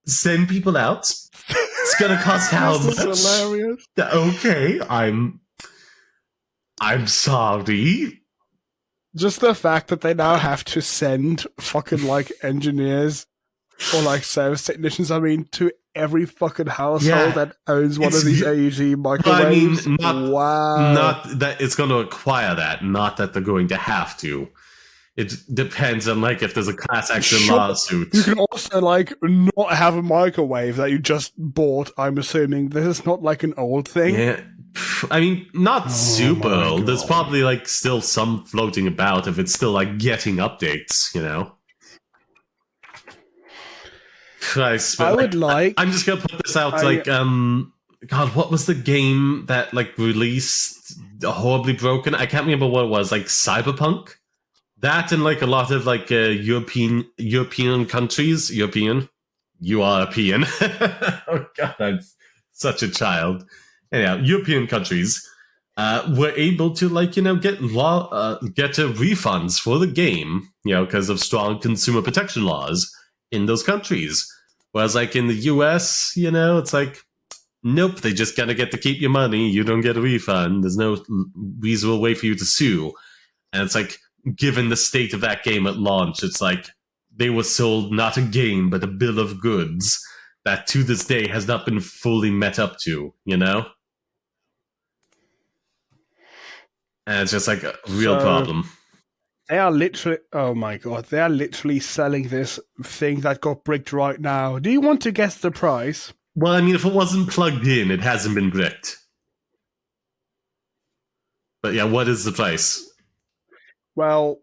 send people out. It's gonna cost how much? Hilarious. Okay, I'm sorry. Just the fact that they now have to send fucking like engineers or like service technicians, I mean, to every fucking household that owns one of these AEG microwaves. I mean, not that it's going to require that, not that they're going to have to. It depends on like if there's a class action lawsuit. You can also like not have a microwave that you just bought. I'm assuming this is not like an old thing. Yeah, I mean, not super old. There's probably like still some floating about if it's still like getting updates. You know. Christ, I would like. I'm just gonna put this out. God, what was the game that like released horribly broken? I can't remember what it was. Like Cyberpunk. That and like a lot of like European countries, you are European. Oh God, I'm such a child. Anyhow, European countries were able to like, you know, get refunds for the game, you know, because of strong consumer protection laws in those countries. Whereas like in the US, you know, it's like, nope, they just gotta get to keep your money. You don't get a refund. There's no reasonable way for you to sue. And it's like, given the state of that game at launch, it's like they were sold not a game, but a bill of goods that to this day has not been fully met up to, you know? And it's just like a real problem. They are literally, oh my God, they are literally selling this thing that got bricked right now. Do you want to guess the price? Well, I mean, if it wasn't plugged in, it hasn't been bricked. But yeah, what is the price? Well,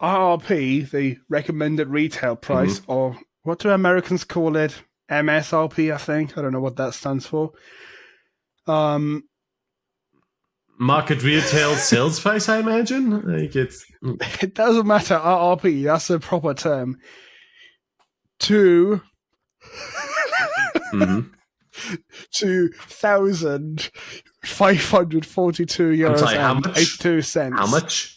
RRP, the recommended retail price, or what do Americans call it? MSRP, I think. I don't know what that stands for. Market retail sales price, I imagine? Like it's... It doesn't matter. RRP, that's a proper term. To... 2,542 euros and 82 cents. How much?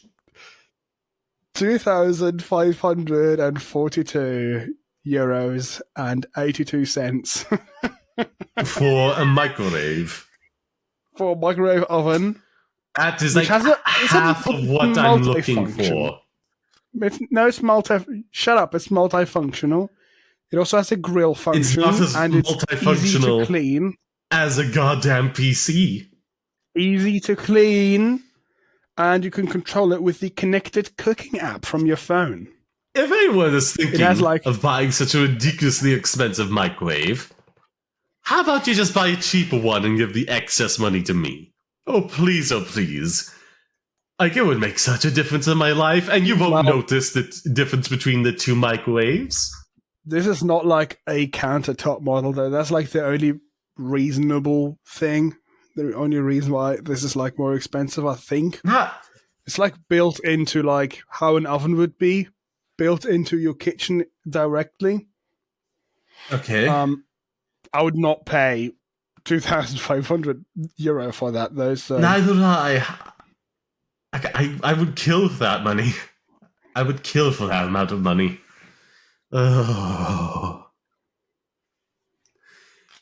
2,542 euros and 82 cents. For a microwave. For a microwave oven. That is like half of what I'm looking for. It's multifunctional. It also has a grill function. It's not as and multifunctional it's easy to clean. As a goddamn PC. Easy to clean. And you can control it with the connected cooking app from your phone. If anyone is thinking of buying such a ridiculously expensive microwave, how about you just buy a cheaper one and give the excess money to me? Oh, please, oh, please. Like, it would make such a difference in my life, and you won't notice the difference between the two microwaves. This is not like a countertop model, though. That's like the only reasonable thing. The only reason why this is like more expensive, I think. Ah, It's like built into like how an oven would be, built into your kitchen directly. okay. I would not pay €2,500 for that, though. So Neither do I. I would kill for that money. I would kill for that amount of money. Oh.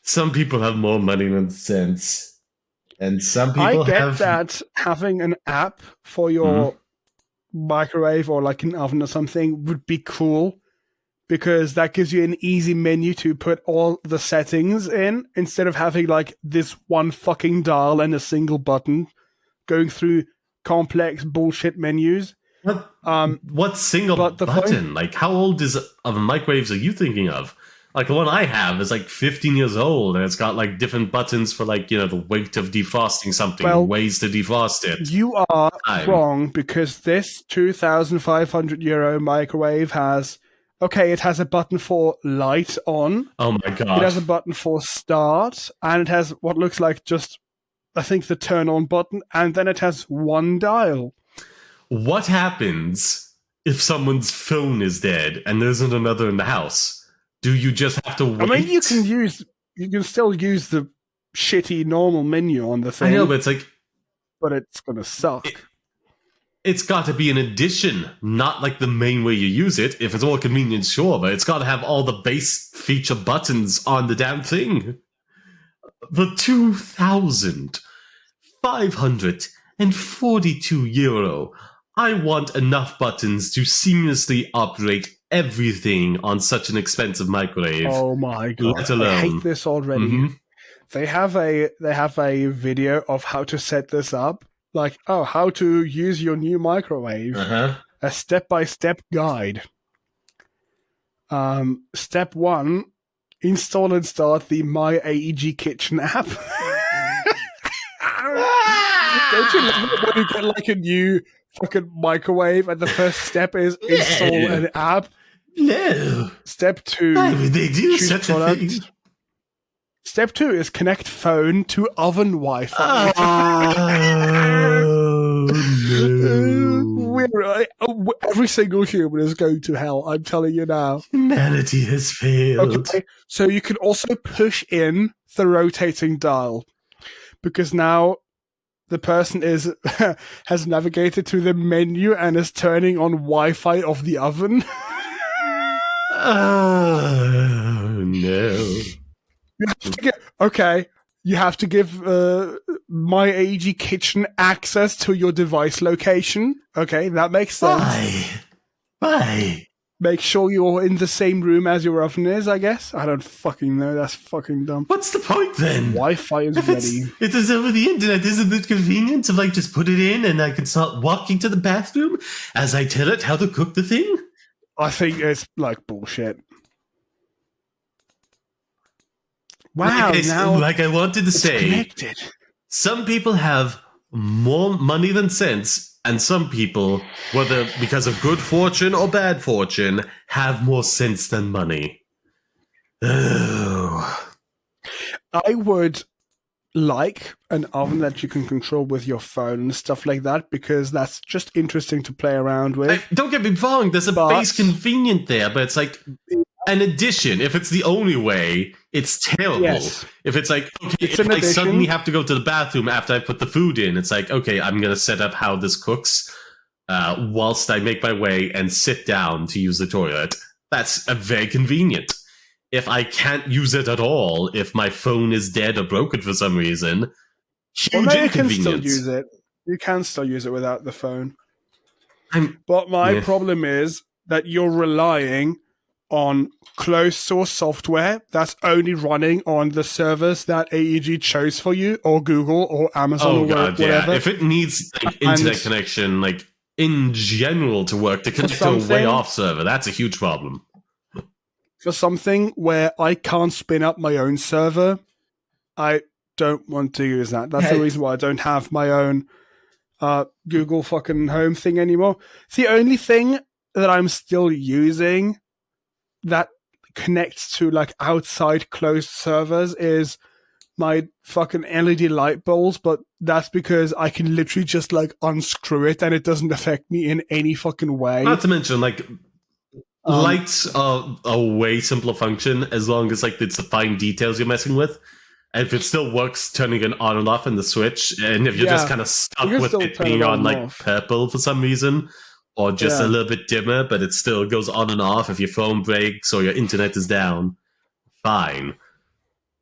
Some people have more money than sense. And some people I get have... that having an app for your microwave or like an oven or something would be cool, because that gives you an easy menu to put all the settings in instead of having like this one fucking dial and a single button going through complex bullshit menus. What single button? Like, how old of microwaves are you thinking of? Like, the one I have is like 15 years old, and it's got like different buttons for like, the weight of defrosting something, ways to defrost it. You are wrong, because this €2,500 microwave has... Okay, it has a button for light on. Oh my god. It has a button for start, and it has what looks like just, I think, the turn on button, and then it has one dial. What happens if someone's phone is dead and there isn't another in the house? Do you just have to wait? I mean, you can still use the shitty normal menu on the thing. I know, but it's like... But it's gonna suck. It's got to be an addition, not like the main way you use it. If it's all convenient, sure, but it's got to have all the base feature buttons on the damn thing. The €2,542. I want enough buttons to seamlessly operate everything on such an expensive microwave. Oh my god! Let alone. I hate this already. Mm-hmm. They have a video of how to set this up. Like, how to use your new microwave. Uh-huh. A step-by-step guide. Step 1, install and start the My AEG Kitchen app. Don't you love it when you get like a new fucking microwave and the first step is install an app? No. Step 2, why would they do choose such product. a thing? Step 2 is connect phone to oven Wi-Fi. Oh, no. Every single human is going to hell, I'm telling you now. Humanity has failed. Okay, so you can also push in the rotating dial, because now the person has navigated to the menu and is turning on Wi-Fi of the oven. Oh, no. You have to give My AEG Kitchen access to your device location. Okay, that makes sense. Why? Make sure you're in the same room as your oven is, I guess. I don't fucking know. That's fucking dumb. What's the point then? Wi-Fi is If ready. it is over the internet, isn't it convenient to like just put it in and I can start walking to the bathroom as I tell it how to cook the thing? I think it's like bullshit. Wow, now like I wanted to say, connected. Some people have more money than sense, and some people, whether because of good fortune or bad fortune, have more sense than money. Oh. I would like an oven that you can control with your phone and stuff like that, because that's just interesting to play around with. Don't get me wrong, there's a base convenient there, but it's like an addition. If it's the only way, it's terrible. Yes. If it's like, okay, It's if an I addition. suddenly have to go to the bathroom after I put the food in, it's like, okay, I'm going to set up how this cooks whilst I make my way and sit down to use the toilet. That's very convenient. If I can't use it at all, if my phone is dead or broken for some reason, huge You can inconvenience. still use it. You can still use it without the phone. But my problem is that you're relying on closed source software that's only running on the servers that AEG chose for you, or Google or Amazon or whatever. Yeah. If it needs internet connection, like in general, to work to connect to a way off server, that's a huge problem. For something where I can't spin up my own server, I don't want to use that. That's the reason why I don't have my own Google fucking Home thing anymore. It's the only thing that I'm still using that connects to like outside closed servers is my fucking LED light bulbs, but that's because I can literally just like unscrew it and it doesn't affect me in any fucking way. Not to mention, like, lights are a way simpler function as long as like it's the fine details you're messing with. And if it still works turning it on and off in the switch, and if you're just kind of stuck with it being on like purple for some reason, or just a little bit dimmer, but it still goes on and off if your phone breaks or your internet is down, fine.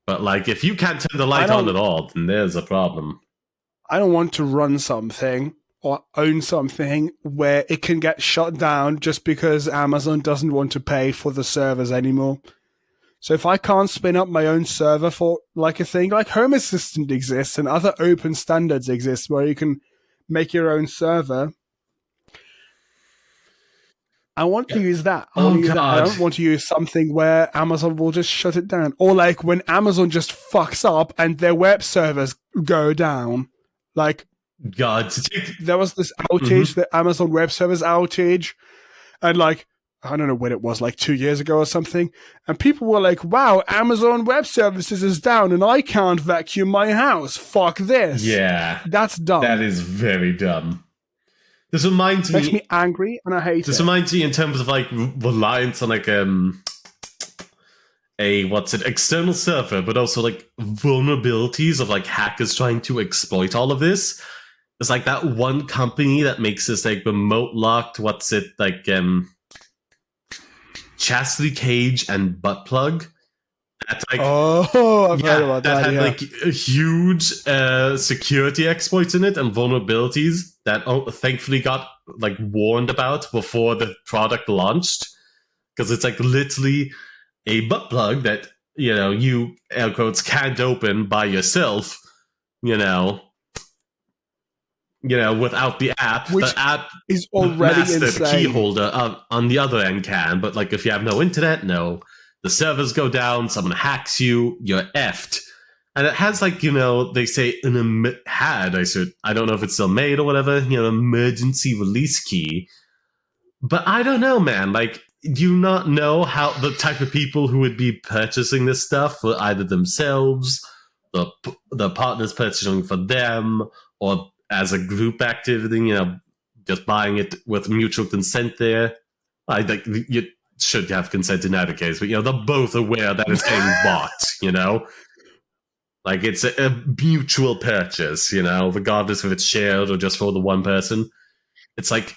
But like if you can't turn the light on at all, then there's a problem. I don't want to run something or own something where it can get shut down just because Amazon doesn't want to pay for the servers anymore. So if I can't spin up my own server for like a thing like Home Assistant exists and other open standards exist where you can make your own server, I want to use that. I don't want to use something where Amazon will just shut it down. Or like when Amazon just fucks up and their web servers go down. Like, God, there was this outage, the Amazon Web Service outage, and like, I don't know when it was, like 2 years ago or something, and people were like, wow, Amazon Web Services is down and I can't vacuum my house. Fuck this. Yeah. That's dumb. That is very dumb. This reminds me... Makes me angry and I hate it. This reminds me in terms of like reliance on like external server, but also like vulnerabilities of like hackers trying to exploit all of this. It's like that one company that makes this like remote locked, chastity cage and butt plug. That's like, I've heard about that. Had like huge security exploits in it and vulnerabilities that thankfully got like warned about before the product launched. Because it's like literally a butt plug that, you, air quotes, can't open by yourself, without the app. Which the app is already insane. The key holder on the other end can, but like if you have no internet, no. The servers go down, someone hacks you, you're effed. And it has like, they say I don't know if it's still made or whatever, emergency release key. But I don't know, man. Like, do you not know how the type of people who would be purchasing this stuff for either themselves, the partners purchasing for them, or as a group activity, just buying it with mutual consent there? I think you should have consent in either case, but they're both aware that it's getting bought, like it's a mutual purchase, regardless if it's shared or just for the one person. It's like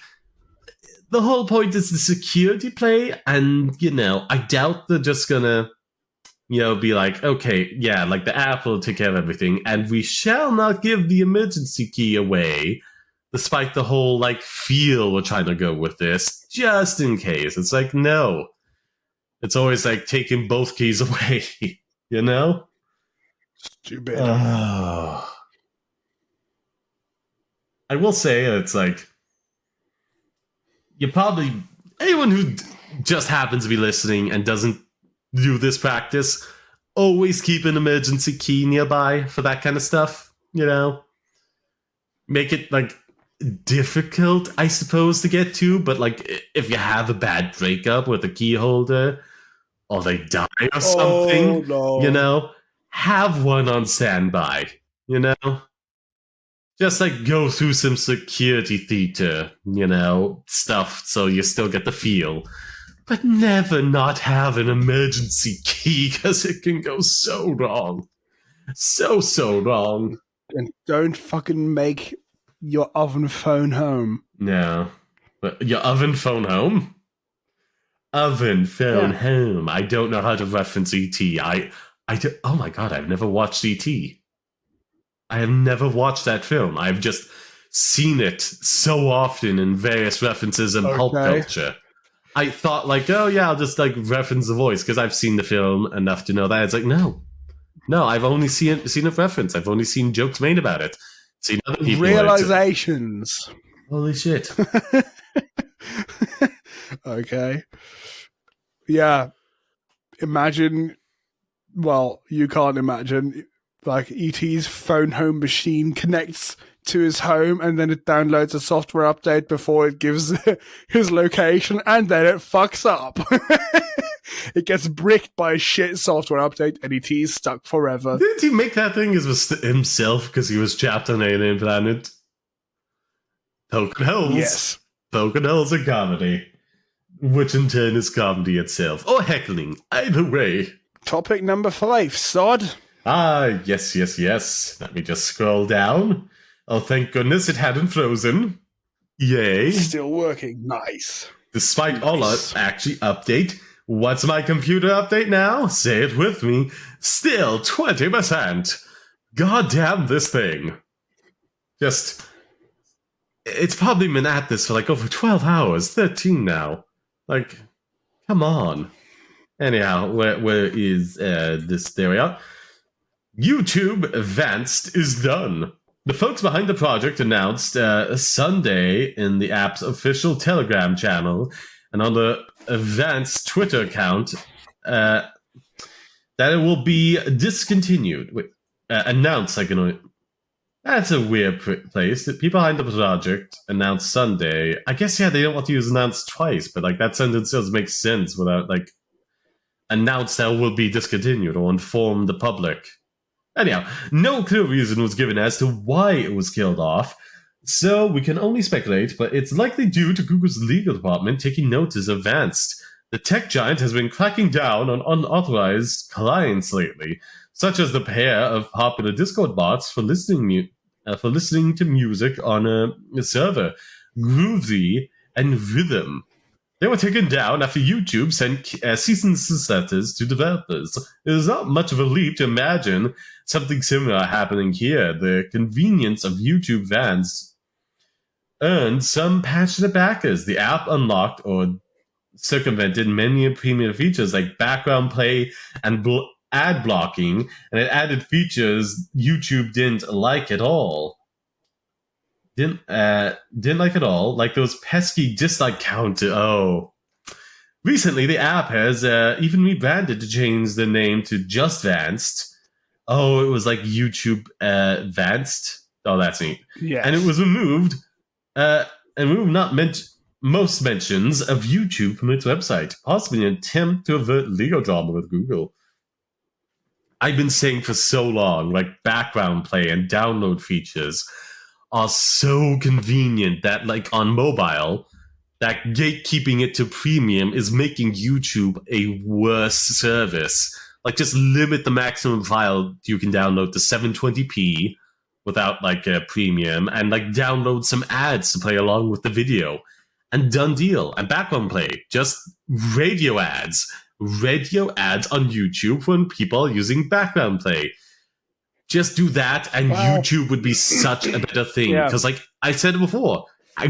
the whole point is the security play, and I doubt they're just gonna be like, okay, yeah, like the app will take care of everything, and we shall not give the emergency key away, despite the whole like feel we're trying to go with this, just in case. It's like, no. It's always like taking both keys away, Stupid. I will say it's like, anyone who just happens to be listening and doesn't do this practice, always keep an emergency key nearby for that kind of stuff, Make it like difficult, I suppose, to get to, but like if you have a bad breakup with a key holder or they die or something, have one on standby, just like go through some security theater, stuff so you still get the feel, but never not have an emergency key because it can go so wrong. So wrong. And don't fucking make your oven phone home. No. But your oven phone home? Oven phone home. I don't know how to reference E.T. Oh my god, I've never watched E.T. I have never watched that film. I've just seen it so often in various references in pulp culture. I thought like, oh yeah, I'll just like reference the voice because I've seen the film enough to know that. It's like, no, I've only seen a reference. I've only seen jokes made about it. Seen other people realizations. Holy shit. Okay. Yeah. Imagine, well, you can't imagine, like E.T.'s phone home machine connects to his home and then it downloads a software update before it gives his location and then it fucks up. It gets bricked by a shit software update, and he's stuck forever. Didn't he make that thing himself because he was trapped on an alien planet? Token Hells. Yes. Token Hells a comedy. Which in turn is comedy itself. Or heckling. Either way. Topic number 5, Sod. Ah, yes. Let me just scroll down. Oh, thank goodness it hadn't frozen. Yay. Still working. Nice. Despite all that, actually update. What's my computer update now? Say it with me. Still 20%. God damn this thing. Just... It's probably been at this for like over 12 hours. 13 now. Like, come on. Anyhow, where is this? There we are. YouTube Advanced is done. The folks behind the project announced Sunday in the app's official Telegram channel and on the Advanced Twitter account that it will be discontinued. Wait, announced, like, that's a weird place. The people behind the project announced Sunday. I guess, yeah, they don't want to use announced twice, but, like, that sentence doesn't make sense without, like, announce that it will be discontinued or inform the public. Anyhow, no clear reason was given as to why it was killed off, so we can only speculate, but it's likely due to Google's legal department taking notice of Advanced. The tech giant has been cracking down on unauthorized clients lately, such as the pair of popular Discord bots for listening to music on a server, Groovy and Rhythm. They were taken down after YouTube sent cease and desist letters to developers. It is not much of a leap to imagine something similar happening here. The convenience of YouTube Advanced earned some passionate backers. The app unlocked or circumvented many premium features like background play and ad blocking, and it added features YouTube didn't like at all. Didn't like at all, like those pesky dislike counter. Oh, recently the app has even rebranded to change the name to just Advanced. Oh, it was like YouTube Advanced. Oh, that's neat. Yeah, and it was removed. Most mentions of YouTube from its website, possibly an attempt to avert legal drama with Google. I've been saying for so long, like background play and download features are so convenient that, like, on mobile, that gatekeeping it to premium is making YouTube a worse service. Like, just limit the maximum file you can download to 720p without, like, a premium, and, like, download some ads to play along with the video. And done deal. And background play, just radio ads. Radio ads on YouTube when people are using background play. Just do that, and YouTube would be such a better thing. Because, like I said before,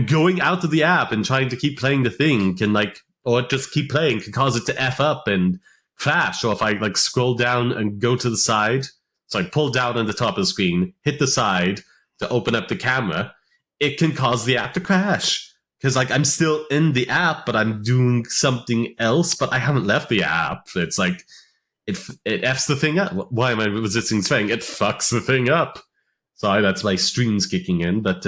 going out of the app and trying to keep playing the thing can, like, or just keep playing can cause it to F up and crash. Or if I, like, scroll down and go to the side, so I pull down on the top of the screen, hit the side to open up the camera, it can cause the app to crash. Because, like, I'm still in the app, but I'm doing something else, but I haven't left the app. It's like, it F's the thing up. Why am I resisting saying it fucks the thing up? Sorry, that's my streams kicking in. But,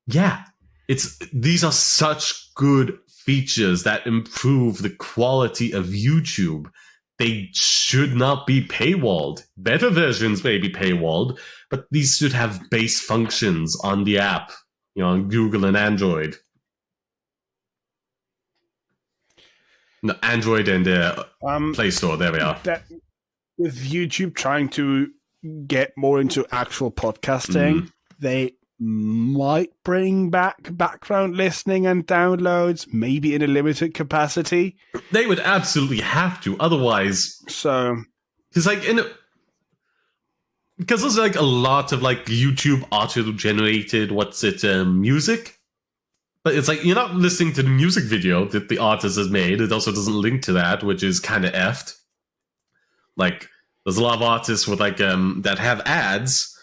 yeah, these are such good features that improve the quality of YouTube. They should not be paywalled. Better versions may be paywalled, but these should have base functions on the app. On Google and Android. No, Android and Play Store, there we are. With YouTube trying to get more into actual podcasting, they might bring back background listening and downloads, maybe in a limited capacity. They would absolutely have to, otherwise... So... Because, like, because there's, like, a lot of, like, YouTube auto-generated, music. But it's like, you're not listening to the music video that the artist has made. It also doesn't link to that, which is kind of effed. Like, there's a lot of artists with, like, that have ads.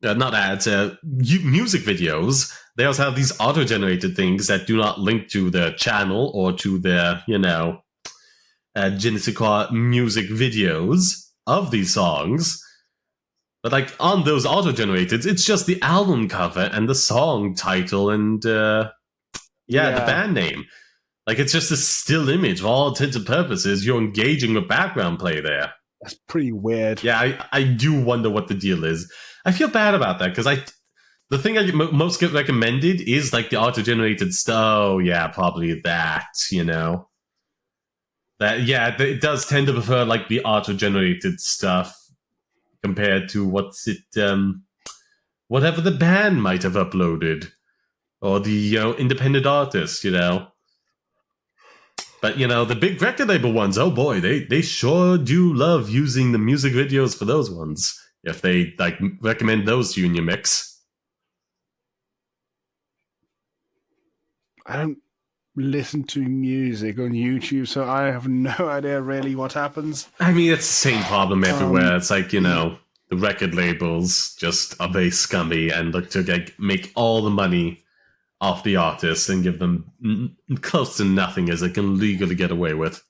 Not ads, music videos. They also have these auto-generated things that do not link to their channel or to their, Genesis music videos of these songs. But, like, on those auto-generated, it's just the album cover and the song title and, the band name. Like, it's just a still image. For all intents and purposes, you're engaging with background play there. That's pretty weird. Yeah, I do wonder what the deal is. I feel bad about that because the thing I most get recommended is like the auto-generated stuff. Oh, yeah, probably that, you know. That, yeah, it does tend to prefer like the auto-generated stuff compared to whatever the band might have uploaded or the independent artist, you know. But, you know, the big record label ones, oh boy, they sure do love using the music videos for those ones. If they, like, recommend those to you in your mix. I don't listen to music on YouTube, so I have no idea really what happens. I mean, it's the same problem everywhere. It's like, you know, the record labels just are very scummy and look to like, make all the money off the artists and give them close to nothing as they can legally get away with.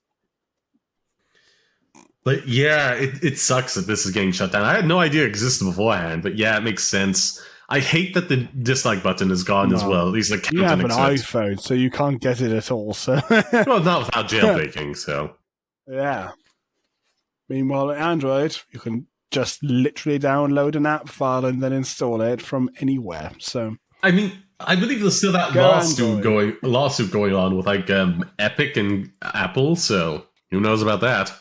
But yeah, it sucks that this is getting shut down. I had no idea it existed beforehand, but yeah, it makes sense. I hate that the dislike button is gone as well. At least like you have an iPhone, so you can't get it at all. So well, not without jailbreaking. So yeah. Meanwhile, at Android, you can just literally download an app file and then install it from anywhere. So I mean, I believe there's still that lawsuit going on with like Epic and Apple. So who knows about that?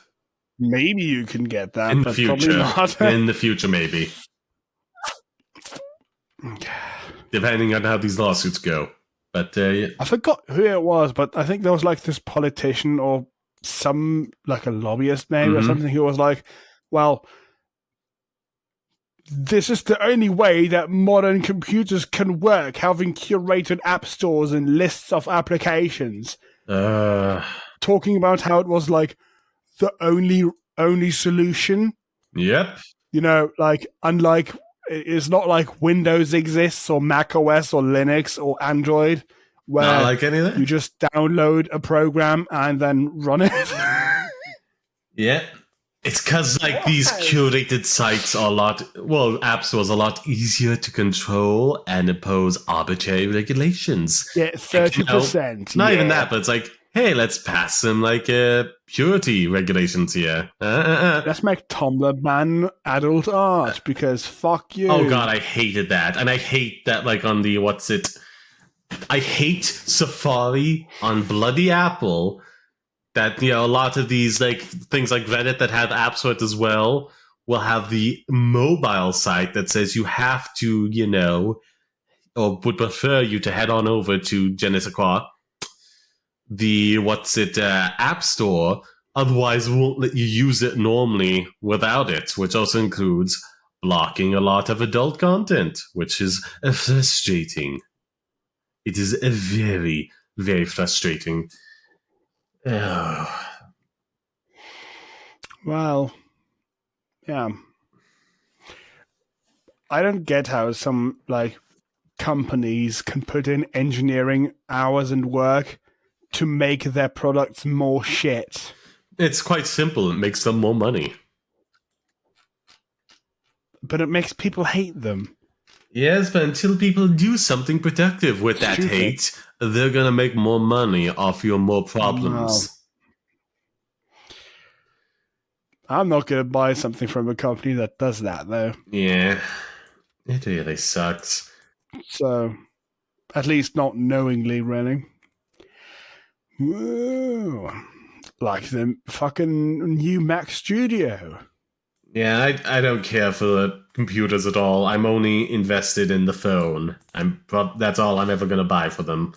Maybe you can get that in the future. Not. In the future, maybe. Depending on how these lawsuits go. But yeah. I forgot who it was, but I think there was like this politician or some like a lobbyist maybe or something who was like, well, this is the only way that modern computers can work, having curated app stores and lists of applications. Talking about how it was like the only solution. Yep. You know, like unlike it's not like Windows exists or Mac OS or Linux or Android where not like anything. You just download a program and then run it. Yeah. It's because like these curated sites are app stores are a lot easier to control and impose arbitrary regulations. Yeah, 30%. Not even that, but it's like, hey, let's pass some like purity regulations here. Let's make Tumblr ban adult art because fuck you. Oh god, I hated that, and I hate that like on the I hate Safari on bloody Apple. That, you know, a lot of these like things like Reddit that have apps for it as well will have the mobile site that says you have to, you know, or would prefer you to head on over to je ne sais quoi, the App Store, otherwise won't let you use it normally without it, which also includes blocking a lot of adult content, which is frustrating. It is a very, very frustrating. Well, yeah. I don't get how some like companies can put in engineering hours and work to make their products more shit. It's quite simple. It makes them more money. But it makes people hate them. Yes, but until people do something productive with that hate, they're going to make more money off your more problems. No. I'm not going to buy something from a company that does that, though. Yeah, it really sucks. So, at least not knowingly, really. Whoa. Like the fucking new Mac Studio. Yeah, I don't care for the computers at all. I'm only invested in the phone. That's all I'm ever going to buy for them.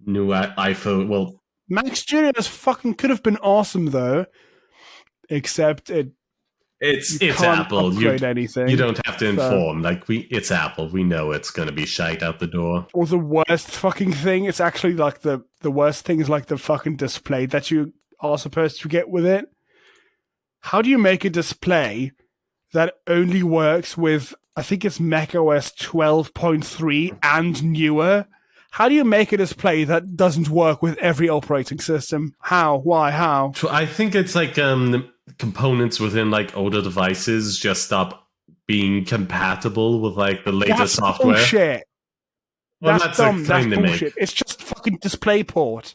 New iPhone. Well, Mac Studio fucking could have been awesome though, except it's Apple. Anything. You don't have to inform. It's Apple. We know it's going to be shite out the door. Or the worst fucking thing. It's actually like the worst thing is like the fucking display that you are supposed to get with it. How do you make a display that only works with, I think it's macOS 12.3 and newer? How do you make a display that doesn't work with every operating system? How? Why? How? I think it's like components within like older devices just stop being compatible with like the latest software. Bullshit. Well, that's dumb. That's bullshit. It's just fucking DisplayPort.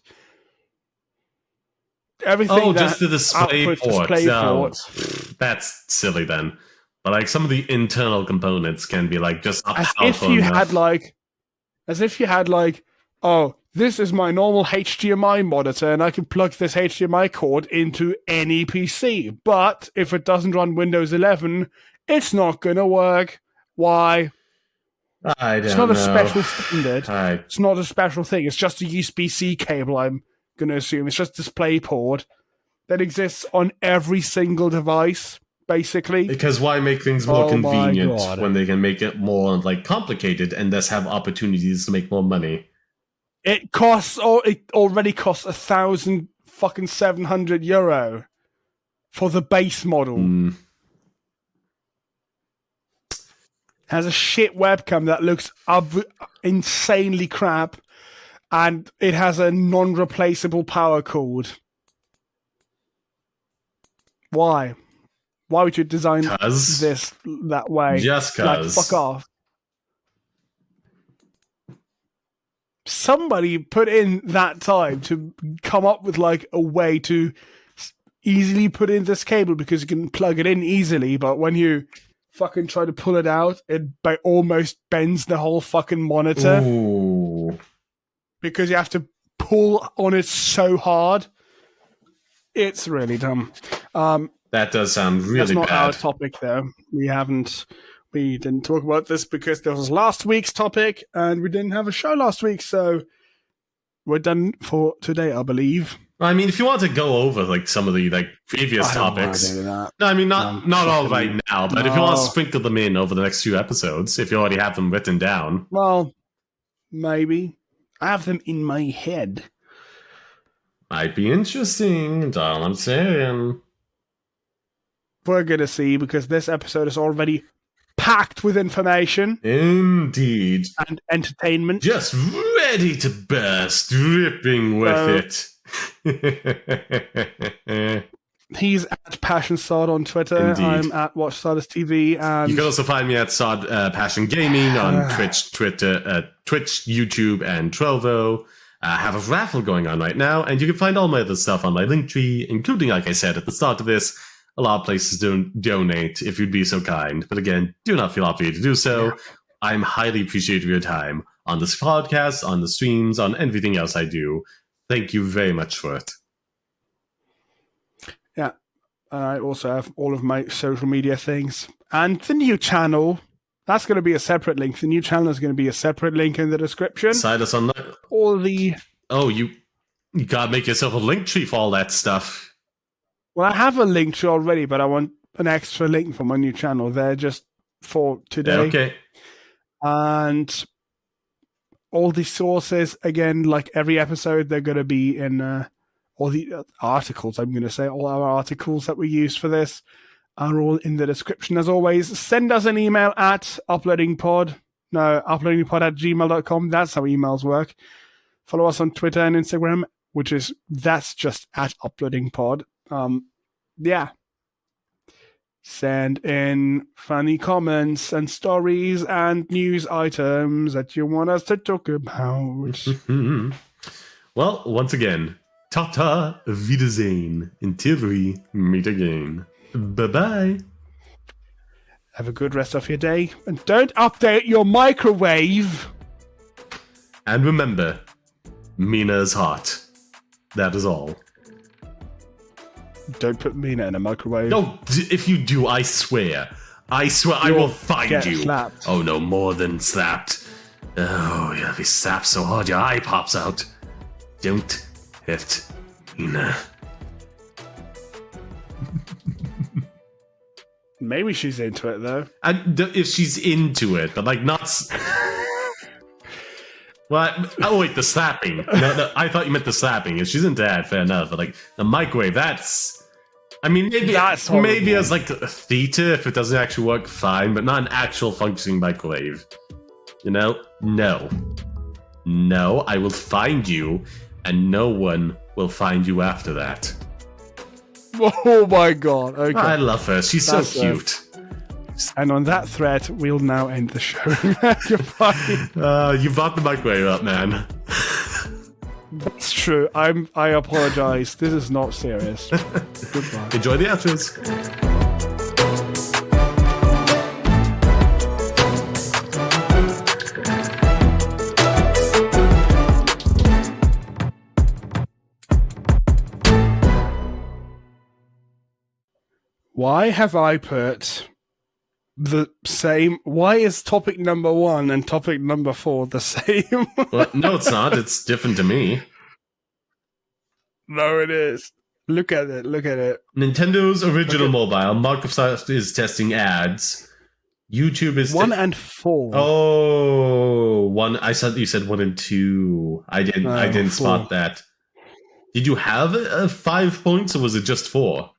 everything. Oh, that just the display outputs port. display No, ports. that's silly then. But like some of the internal components can be like just not As powerful if you enough. had like, oh, this is my normal HDMI monitor, and I can plug this HDMI cord into any PC. But if it doesn't run Windows 11, it's not gonna work. Why? I don't It's not know. a special standard. I It's not a special thing. It's just a USB-C cable, I'm going to assume. It's just DisplayPort that exists on every single device, basically. Because why make things more Oh my convenient God. when they can make it more like complicated and thus have opportunities to make more money? It already costs 1,700 euro for the base model. Mm. Has a shit webcam that looks insanely crap, and it has a non-replaceable power cord. Why? Why would you design 'Cause? this that way? Just Like, 'cause. fuck off. Somebody put in that time to come up with like a way to easily put in this cable, because you can plug it in easily, but when you fucking try to pull it out, it almost bends the whole fucking monitor Ooh. because you have to pull on it so hard. It's really dumb. That does sound really That's not bad. our topic, though. We didn't talk about this because this was last week's topic, and we didn't have a show last week, so we're done for today, I believe. I mean, if you want to go over like some of the like previous I don't wanna topics, do that. no, I mean not all right now, but if you want to No. sprinkle them in over the next few episodes, if you already have them written down, Well, maybe. I have them in my head. might be interesting. That's all I'm saying. We're going to see, because this episode is already packed with information Indeed, and entertainment. just ready to burst, dripping with it. He's at PassionSod on Twitter. Indeed. I'm at WatchStarters TV. And You can also find me at Sod Passion Gaming on Twitch, YouTube, and Trovo. I have a raffle going on right now, and you can find all my other stuff on my Linktree, including, like I said at the start of this, a lot of places don't donate if you'd be so kind. But again, do not feel obligated to do so. Yeah. I'm highly appreciative of your time on this podcast, on the streams, on everything else I do. Thank you very much for it. yeah, and I also have all of my social media things. And the new channel, that's going to be a separate link. The new channel is going to be a separate link in the description. Side us on that. All the... Oh, you gotta make yourself a link tree for all that stuff. Well, I have a link to already, but I want an extra link for my new channel there just for today. Okay. And all the sources, again, like every episode, they're going to be in all the articles, I'm going to say. All our articles that we use for this are all in the description. As always, send us an email at uploadingpod@gmail.com. That's how emails work. Follow us on Twitter and Instagram, that's just at uploadingpod. Yeah. Send in funny comments and stories and news items that you want us to talk about. Well, once again, Tata Wiedersehen until we meet again. Bye-bye. Have a good rest of your day. And don't update your microwave. And remember, Mina's hot. That is all. Don't put Mina in a microwave. No, if you do, I swear, I will find get you. slapped. Oh no, more than slapped. Oh, you'll be slapped so hard your eye pops out. Don't hurt Mina. Maybe she's into it, though. And if she's into it, but like not. Well, oh wait, the slapping. No, I thought you meant the slapping. If she's into that, fair enough. But like the microwave, that's. I mean, maybe as like a theater, if it doesn't actually work, fine. But not an actual functioning microwave. You know? No. I will find you, and no one will find you after that. Oh my god. Okay. I love her. She's so That's cute. And on that threat, we'll now end the show. Goodbye. You brought the microwave up, man. That's true. I apologize. This is not serious. Goodbye. Enjoy the outros. Why have I put the same? Why is topic number 1 and topic number 4 the same? Well, no, it's not. It's different to me. No, it is. Look at it. Look at it. Nintendo's original mobile. Microsoft is testing ads. YouTube is 1 and 4. Oh, 1. I thought you said 1 and 2. I didn't. I didn't 4. spot that. Did you have 5 points, or was it just 4?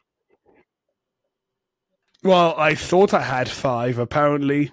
Well, I thought I had 5. Apparently,